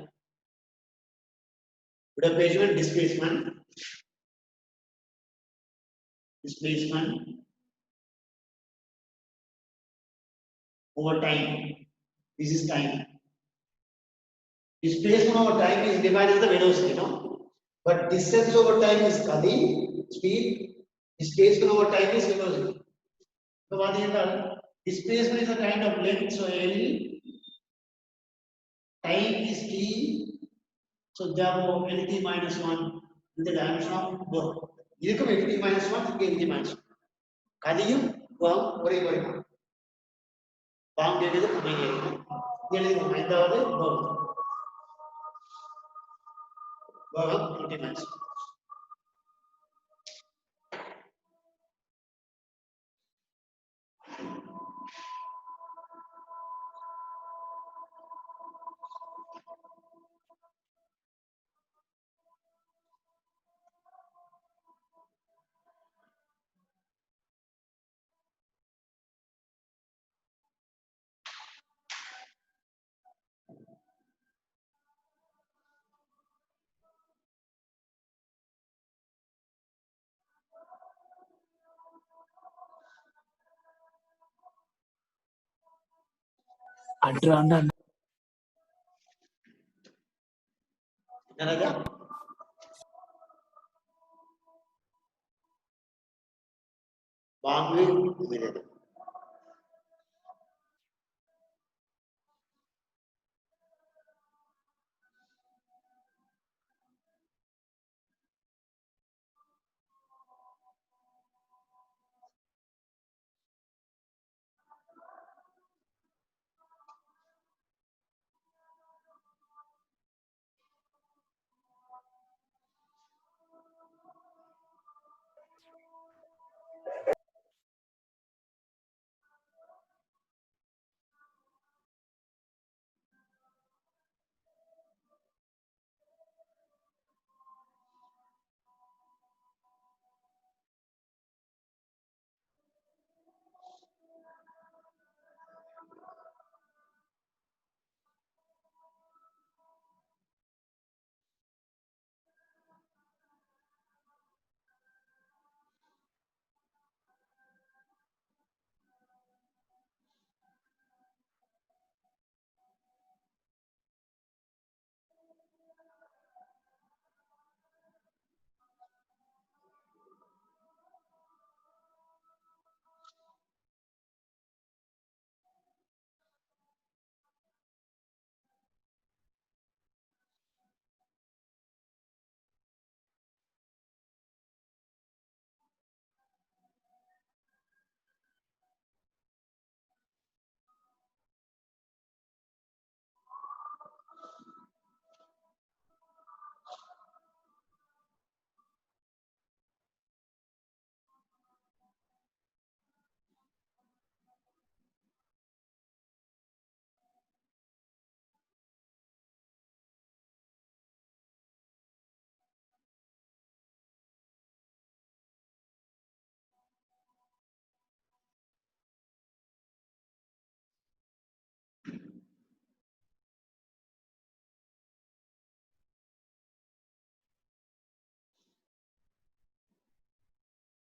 displacement over time. This is time. Displacement over time is defined as the velocity, no? But distance over time is kadi, speed. Displacement over time is velocity. So what is that? Displacement is a kind of length, so L. Time is t. So therefore LT minus 1 is the dimension of work. இதுக்கும் LT minus 1 இதுக்கு LT minus 1. கதியும் ஒரே பரிமாணம். Bomb கேட்டது அமைதி இருக்கும். எழுதுவோம் ஐந்தாவது வேகம் LT minus 1. அடுத்த என்னடா பாங்கு இடுதல்.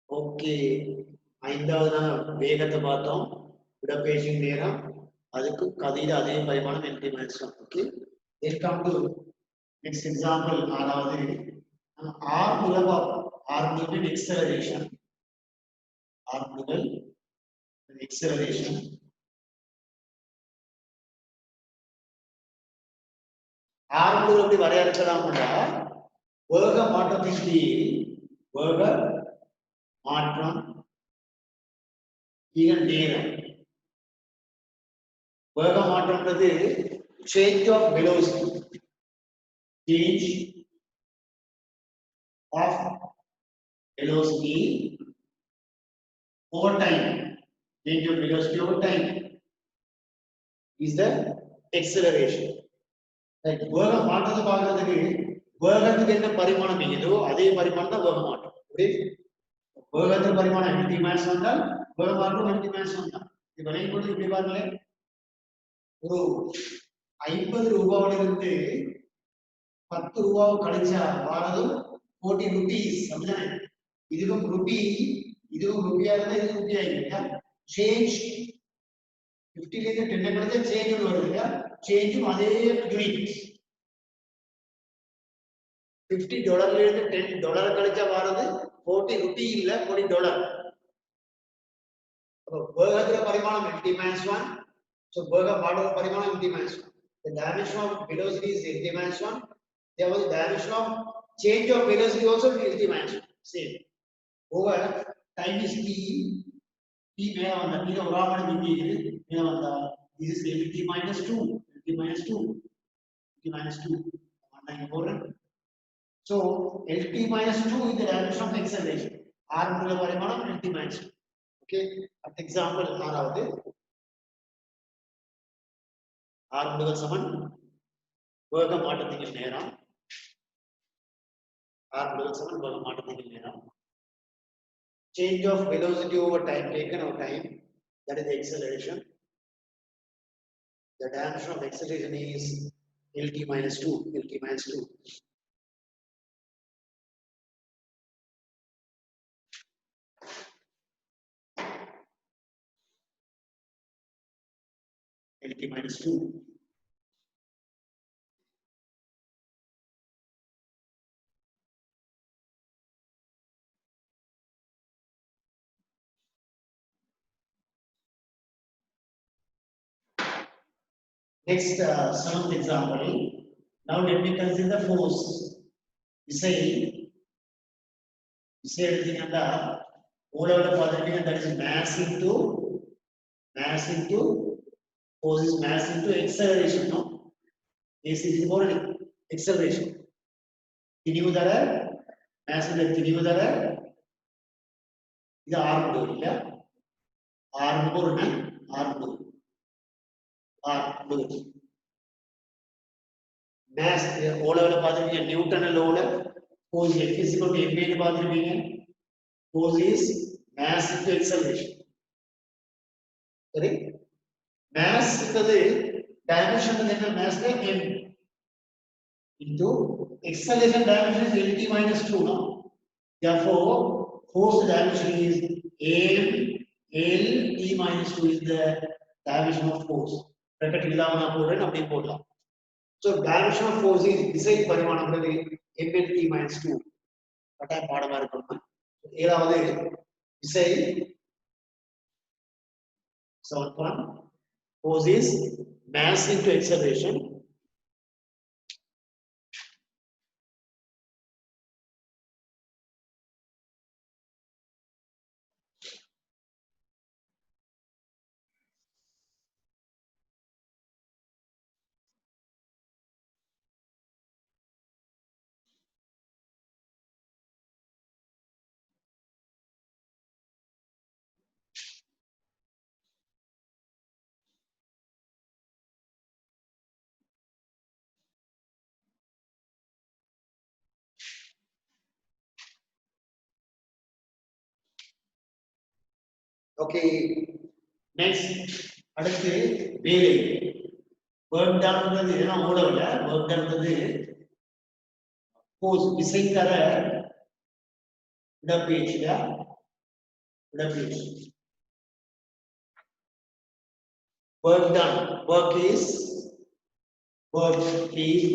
ஓகே, ஐந்தாவது நாள் வேகத்தை பார்த்தோம், இடப்பெயர்ச்சியின் நேரம், அதுக்கு கதையில அதே பரிமாணம் என்டி minus one. Okay, welcome to next example. ஆறாவது ஆர் முதல் ஆர் முதல் எக்ஸலரேஷன், ஆர் முதல் எக்ஸலரேஷன் ஆர் முதல் எப்படி வரையறுக்கலாம்னா வேக மாற்றத்தின் கீழ் வேக மாற்றம் நேரம். வேக மாற்றம்ன்றது change of velocity, change of velocity over time, change of velocity over time is the acceleration. Like வேக மாற்றத்தை பார்க்கிறதுக்கு வேகத்துக்கு என்ன பரிமாணம் இருக்குதோ அதே பரிமாணம் தான் வேக மாற்றம். வேகத்தின் பரிமாணம் mt minus 1 தான், வேக மாற்றம் mt minus 1 தான். இது விளையாட்டு இப்படி பாருங்களேன், ஒரு 50 ரூபாயிலிருந்து 10 ரூபாய் கழிச்சா வாரதும் 40 rupees. அப்படிதானே? இதுவும் ருபி, இதுவும் ருபியா இருந்தா இது ருபியா இல்லையா? சேஞ்ச் 50 ல இருந்து 10 கழிச்சா சேஞ்ச் வருது இல்லையா? சேஞ்சும் அதே யூனிட். $50 ல இருந்து $10 கழிச்சா வாரது 40 ரூபி இல்ல, $40. அப்ப வேகத்துல பரிமாணம் mt minus 1. So வேக மாற்றத்தின் பரிமாணம் mt minus 1. The dimension of velocity is mt minus 1. There was a dimension of change of velocity also mt minus 1. Same. Over time is t. T மேல வந்தா t ல ஒரு ஆமணி இங்கே இருக்கு, மேல வந்தா this is mt minus 2. mt minus 2. mt minus 2. நான் போறேன். So lt minus 2 is the dimension of acceleration. R முதல் பரிமாணம் lt minus 2. Okay. At example ஆறாவது R முதல் சமன் வேக மாற்றத்தின் நேரம், R முதல் சமன் வேக மாற்றத்தின் நேரம், change of velocity over time, taken over time, that is the acceleration. The dimension of acceleration is lt minus 2. lt minus 2. mlt minus 2. Next, seventh example. Now let me consider the force. We say everything and all of the positive, that is mass into force is mass into acceleration. No, AC is more acceleration. Continue that mass into continue that. This arm do, yeah. Arm more na arm do. Mass all of the positive Newton and load force F is equal to MA positive. Force is mass into acceleration. Correct? Mass is the dimension of the mass like M into acceleration dimension is LT minus 2. No? Therefore, force dimension is M L T minus 2 is the dimension of force. So, dimension of force is beside Parimanam M L T minus 2. What I am part of my beside 7.1. Force is mass into acceleration. Okay, next, அடுத்து வேலை work downன்றது என்ன ஓடல work downன்றது force விசை தர இடப்பெயர்ச்சி work done work is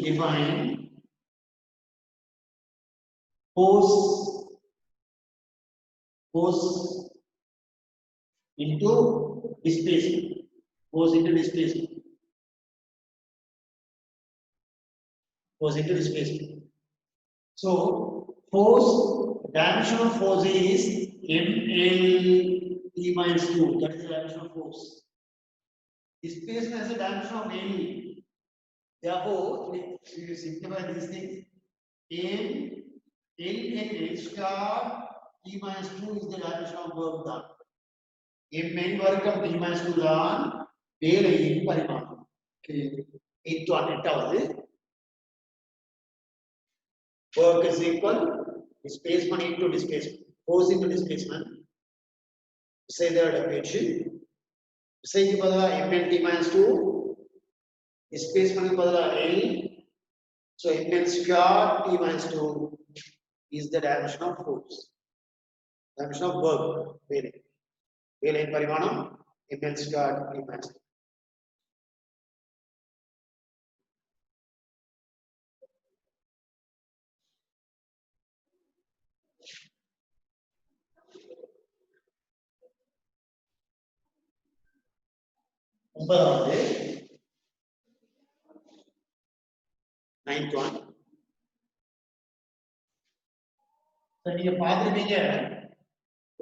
defined force into displacement. Force into displacement. So, force, dimension of force is ML T minus 2. That is the dimension of force. Displacement has a dimension of L. Therefore, if you simplify these things, L star T minus 2 is the dimension of work done. MN work of T minus 2 done, வேலையின் பரிமாணம். Okay. 8வது work is equal displacement into displacement, force into displacement. Say the equation. Say के बदला MN T minus 2, displacement के बदला L. So MN square T minus 2 is the dimension of force. Dimension of work. வேலையின் பரிமாணம் MN square T minus 2. ஒன்பதாவது 9th one. நீங்க பாத்துருப்பீங்க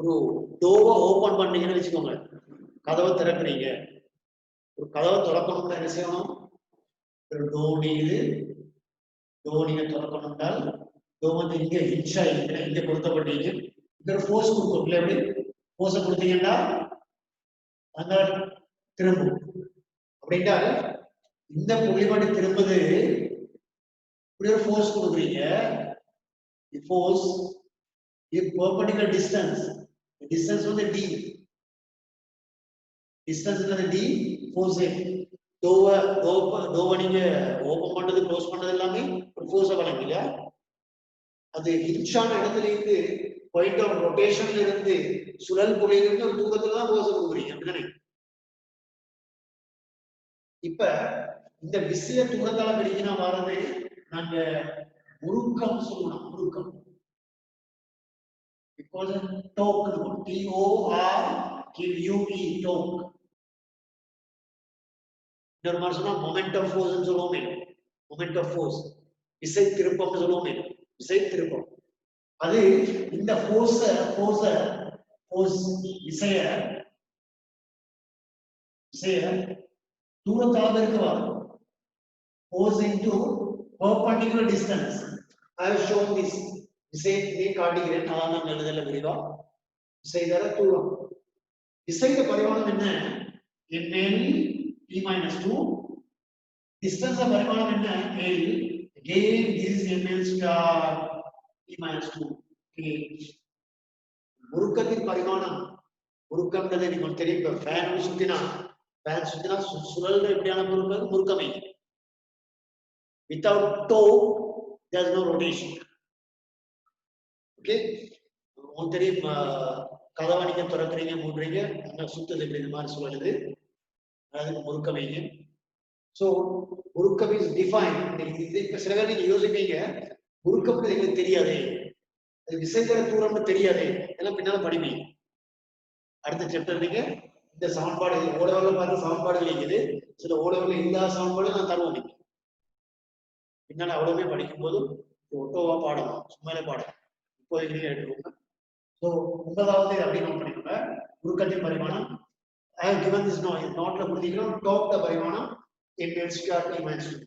ஒரு டோவை ஓபன் பண்ணீங்கன்னு வச்சுக்கோங்க, கதவை திறக்கிறீங்க. ஒரு கதவை திறக்கணும்னா என்ன செய்யணும்? ஒரு டோ நீங்க திறக்கணும்னால் டோ வந்து இங்க ஹிட்ச் ஆகிருக்கு, இங்க கொடுத்தப்பட்டீங்க. இங்க ஃபோர்ஸ் கொடுக்கல, எப்படி ஃபோர்ஸை கொடுத்தீங்கன்னா அங்க திரும்பும். அப்படின்றால் இந்த புள்ளிமணி திரும்புது, இப்படி ஒரு ஃபோர்ஸ் கொடுக்குறீங்க. Force is perpendicular distance. The distance was the d. Distance is the d. Force is நீங்க ஓபன் பண்றது க்ளோஸ் பண்றது எல்லாமே ஒரு ஃபோர்ஸை வழங்குங்க. அது ஹிட்சான இடத்துல இருந்து பாயிண்ட் ஆஃப் ரொட்டேஷன்ல இருந்து சுழல் புள்ளியிலிருந்து ஒரு தூரத்துல தான் ஃபோர்ஸ் கொடுக்குறீங்க, அப்படிதானே? இப்ப இந்த விசைய தூரத்தால பிரிக்கினா வர்றது நாங்க முறுக்கம் சொல்லணும். முறுக்கம் because torque T-O-R-Q-U-E torque. இன்னொரு மாதிரி சொன்னா மொமெண்ட் ஆஃப் ஃபோர்ஸ் சொல்லுவோமே. மொமெண்ட் ஆஃப் ஃபோர்ஸ் விசை திருப்பம் சொல்லுவோமே. விசை திருப்பம் அது இந்த force விசைய தூரத்தால இருக்குவா. Force into perpendicular distance. I have shown this. விசையை காட்டுகிறேன். அதான் நான் எழுதல விரிவா. விசை தர தூரம். விசையோட பரிமாணம் என்ன? ml t-2. Distance பரிமாணம் என்ன? l. Again this is ml star t-2. Okay. முறுக்கத்தின் பரிமாணம் முறுக்கம்ன்றது உங்களுக்கு தெரியும். இப்ப ஃபேன் சுத்தினா சுழல்ற எப்படியான முறுக்கம்? முறுக்கமை. Without torque, there is no rotation. Okay? உங்களுக்கு தெரியும் கதவை நீங்க திறக்கிறீங்க மூடுறீங்க அங்க சுத்துது இப்படி இந்த மாதிரி சுழலுது. அதுக்கு முறுக்கமைங்க. ஸோ முறுக்கம் இஸ் டிஃபைன். இப்ப சில பேர் நீங்க யோசிப்பீங்க முறுக்கம் எங்களுக்கு தெரியாது, அது விசைத்தர தூரம்னு தெரியாது, எல்லாம் பின்னால படிப்பீங்க. அடுத்த சாப்டர் நீங்க இந்த சமன்பாடு ஓடவரில் பார்த்து சமன்பாடுகள் இருக்குது. சில ஓடவரில் இல்லாத சமன்பாடு நான் தருவோம். நீங்க பின்னால அவ்வளவுமே படிக்கும் போதும் ஒட்டோவா பாடலாம், சும்மாலே பாடலாம். இப்போதைக்கு நீங்க எடுத்துக்கோங்க. ஸோ உங்களாவது அப்படி நோட் பண்ணிக்கோங்க. முறுக்கத்தின் பரிமாணம் I have given this நோட்ல கொடுத்தீங்கன்னா டாப்ல பரிமாணம் ml square t-2.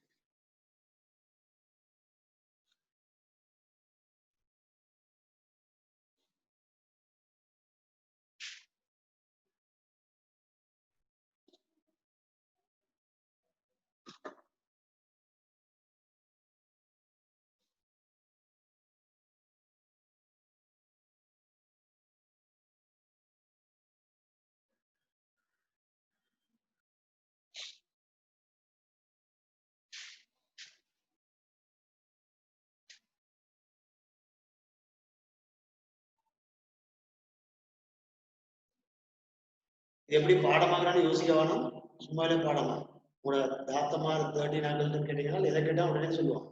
எப்படி பாடமாகறான்னு யோசிக்க வேணும். சும்மாலே பாடலாம். உங்களோட தாத்தமா 13 ஆண்டுகள் கேட்டீங்கன்னா எதை கேட்டா உடனே சொல்லுவாங்க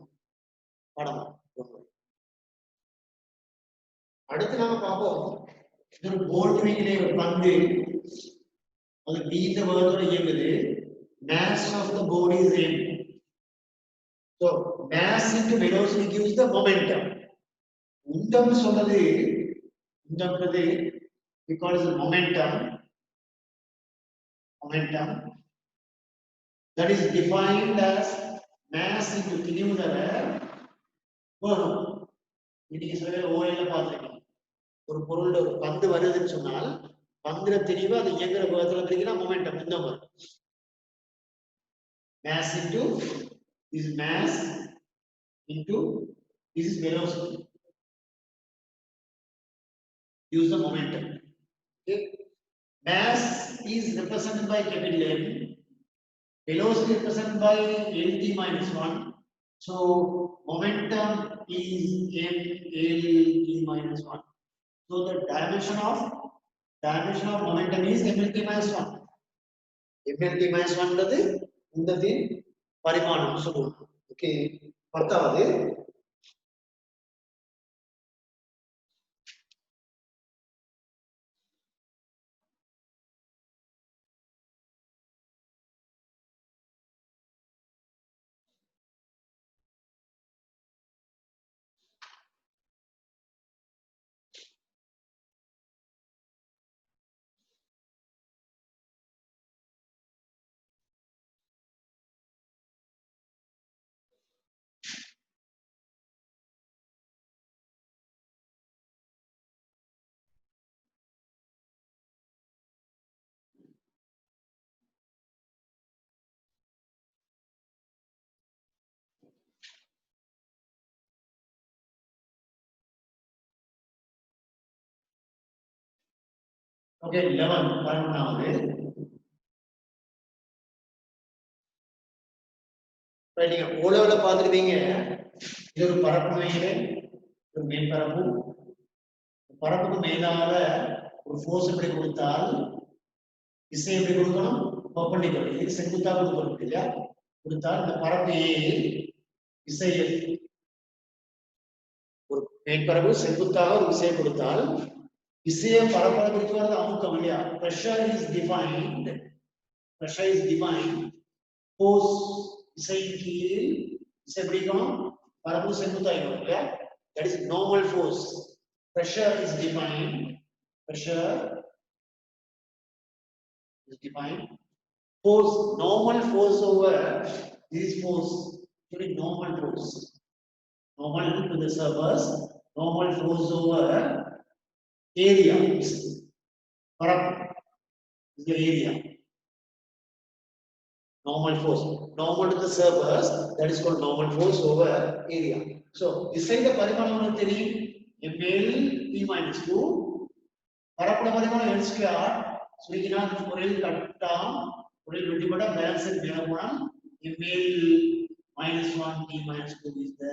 பாடமா. அடுத்து நாம பார்ப்போம். ஒரு போல்ட்விங்கிலே ஒரு பந்து அது நீண்ட வேகத்தோட இயங்குது. Mass of the body is m. So mass into velocity gives the momentum. உந்தம் சொல்றது உந்தம்ன்றது because momentum that is defined as mass into திணிவுதர வேகம். இன்னைக்கு சில பேர் ஓஎல்ல பார்த்துருக்கீங்க. ஒரு பொருள் ஒரு பந்து வருதுன்னு சொன்னால் பந்துல திணிவு அது இயங்குற வேகத்துல பிரிக்கினா மொமெண்டம் இந்த மாதிரி. Mass into this mass into this is velocity. Use the momentum. Okay. Mass is represented by capital M. Velocity represented by Lt-1. So momentum is mLt-1. So the dimension of momentum is mLt-1. mLt-1 ன்றது உந்தத்தின் பரிமாணம் சொல்லுவோம். Okay. பத்தாவது okay 11 11வது ரைட்டிங்க. ஓலோல பார்த்துருப்பீங்க. இது ஒரு பரப்பு மேலே ஒரு மேற்பரப்பு. பரப்புக்கு மேலால ஒரு ஃபோர்ஸ் எப்படி கொடுத்தால் விசை எப்படி கொடுக்கணும்? perpendicular இது செங்குத்தா கொடுக்கணும் இல்லையா கொடுத்தால் இந்த பரப்பு A விசையில் ஒரு மேற்பரப்பு செங்குத்தாக ஒரு விசையை கொடுத்தால் விசையை பரப்பளவு குறித்து வரது அமுக்கம் இல்லையா pressure is defined force விசையின் கீழ் விசை பிடிக்கும் பரப்பு செங்குத்தாயிடும் இல்லையா that is normal force pressure is defined force normal force over this force actually normal force normal to the surface normal force over area பரப்பு is the area normal force normal to the surface that is called normal force over area so விசை இந்த பரிமாணம் உங்களுக்கு தெரியும் ml p minus 2 பரப்புல பரிமாணம் l square சுருக்கினால் பொருள் கட்டம் பொருள் வெட்டிப்பட balance மேலகுணம் ml minus 1 p minus 2 is the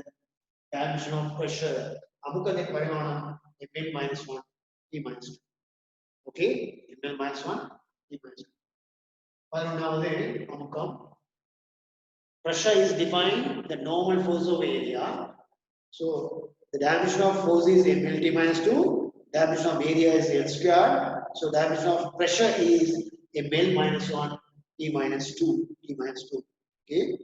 dimension of pressure அமுக்கத்தின் பரிமாணம் ml minus 1 p minus 2 okay ml minus 1 p minus 2 பதினொன்றாவது அமுக்கம் pressure is defined the normal force of area so the dimension of force is mlt minus 2 dimension of area is l squared so dimension of pressure is ml minus 1 p minus 2 okay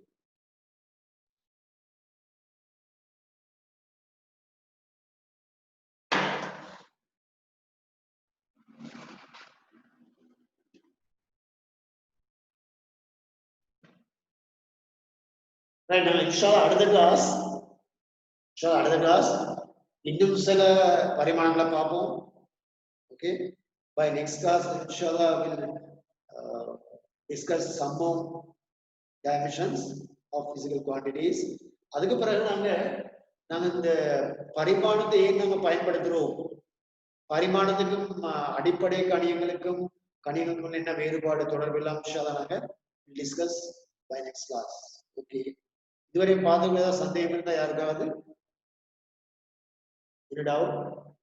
right now inshallah அடுத்த class இன்னும் சில பரிமாணங்களை பார்ப்போம் okay by next class inshallah we'll discuss some more dimensions of physical quantities அதுக்கு பிறகு நாங்க இந்த பரிமாணத்தை ஏன் நாம பயன்படுத்துறோம் பரிமாணத்துக்கும் அடிப்படை கணியங்களுக்கும் கணியங்களுக்கும் என்ன வேறுபாடு தொடர்பு எல்லாம் inshallah நாங்க discuss by next class okay இதுவரை பார்த்தவங்க ஏதாவது சந்தேகம் இருந்தா யாருக்காவது any doubt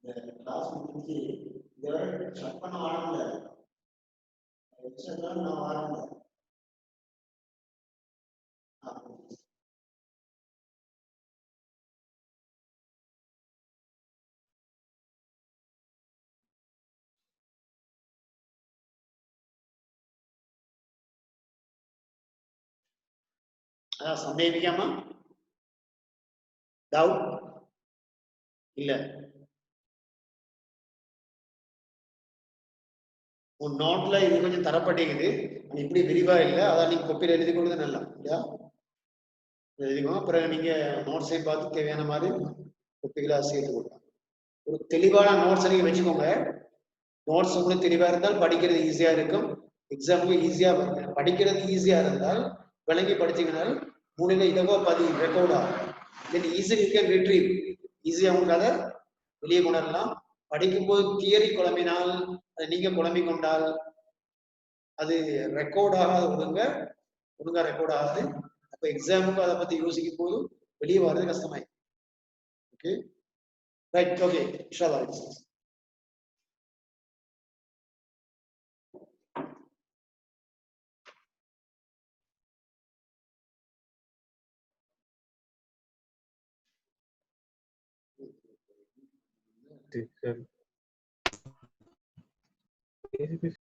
the class முடிஞ்சு இதுவரை ஸ்டார்ட் பண்ண ஆரம்பிக்கல எக்ஸ்ட்ரா நான் ஆரம்பிக்கல அதான் சந்தேகிக்காம டவுட் இல்ல உன் நோட்ல இது கொஞ்சம் தரப்பட்டிருக்குது இப்படி விரிவா இல்லை அதான் நீங்க கொப்பியில் எழுதி கொடுத்து நல்லா இல்லையா எழுதிக்கோங்க பிறகு நீங்க நோட்ஸையும் பார்த்து தேவையான மாதிரி கொப்பிகளா சேர்த்து கொடுக்கலாம் ஒரு தெளிவான நோட்ஸ் நீங்க வச்சுக்கோங்க நோட்ஸ் உங்களுக்கு தெளிவா இருந்தால் படிக்கிறது ஈஸியா இருக்கும் எக்ஸாமுக்கு ஈஸியா படிக்கிறது ஈஸியா இருந்தால் விளங்கி படிச்சீங்கனால் மூணுல இதவோ ரெக்கார்ட் ஆகும் தென் ஈஸிலி யூ கேன் ரிட்ரீவ் ஈஸியா உங்களுக்கு அதை வெளியே கொண்டரலாம் படிக்கும்போது தியரி குழம்பினால் அதை நீங்க குழம்பி கொண்டால் அது ரெக்கார்ட் ஆகாது ஒழுங்கா ரெக்கார்ட் ஆகாது அப்ப எக்ஸாமுக்கு அதை பத்தி யோசிக்கும் போது வெளியே வர்றது கஷ்டமாய் ஓகே ரைட் ஓகே இன்ஷாஅல்லாஹ் ठीक है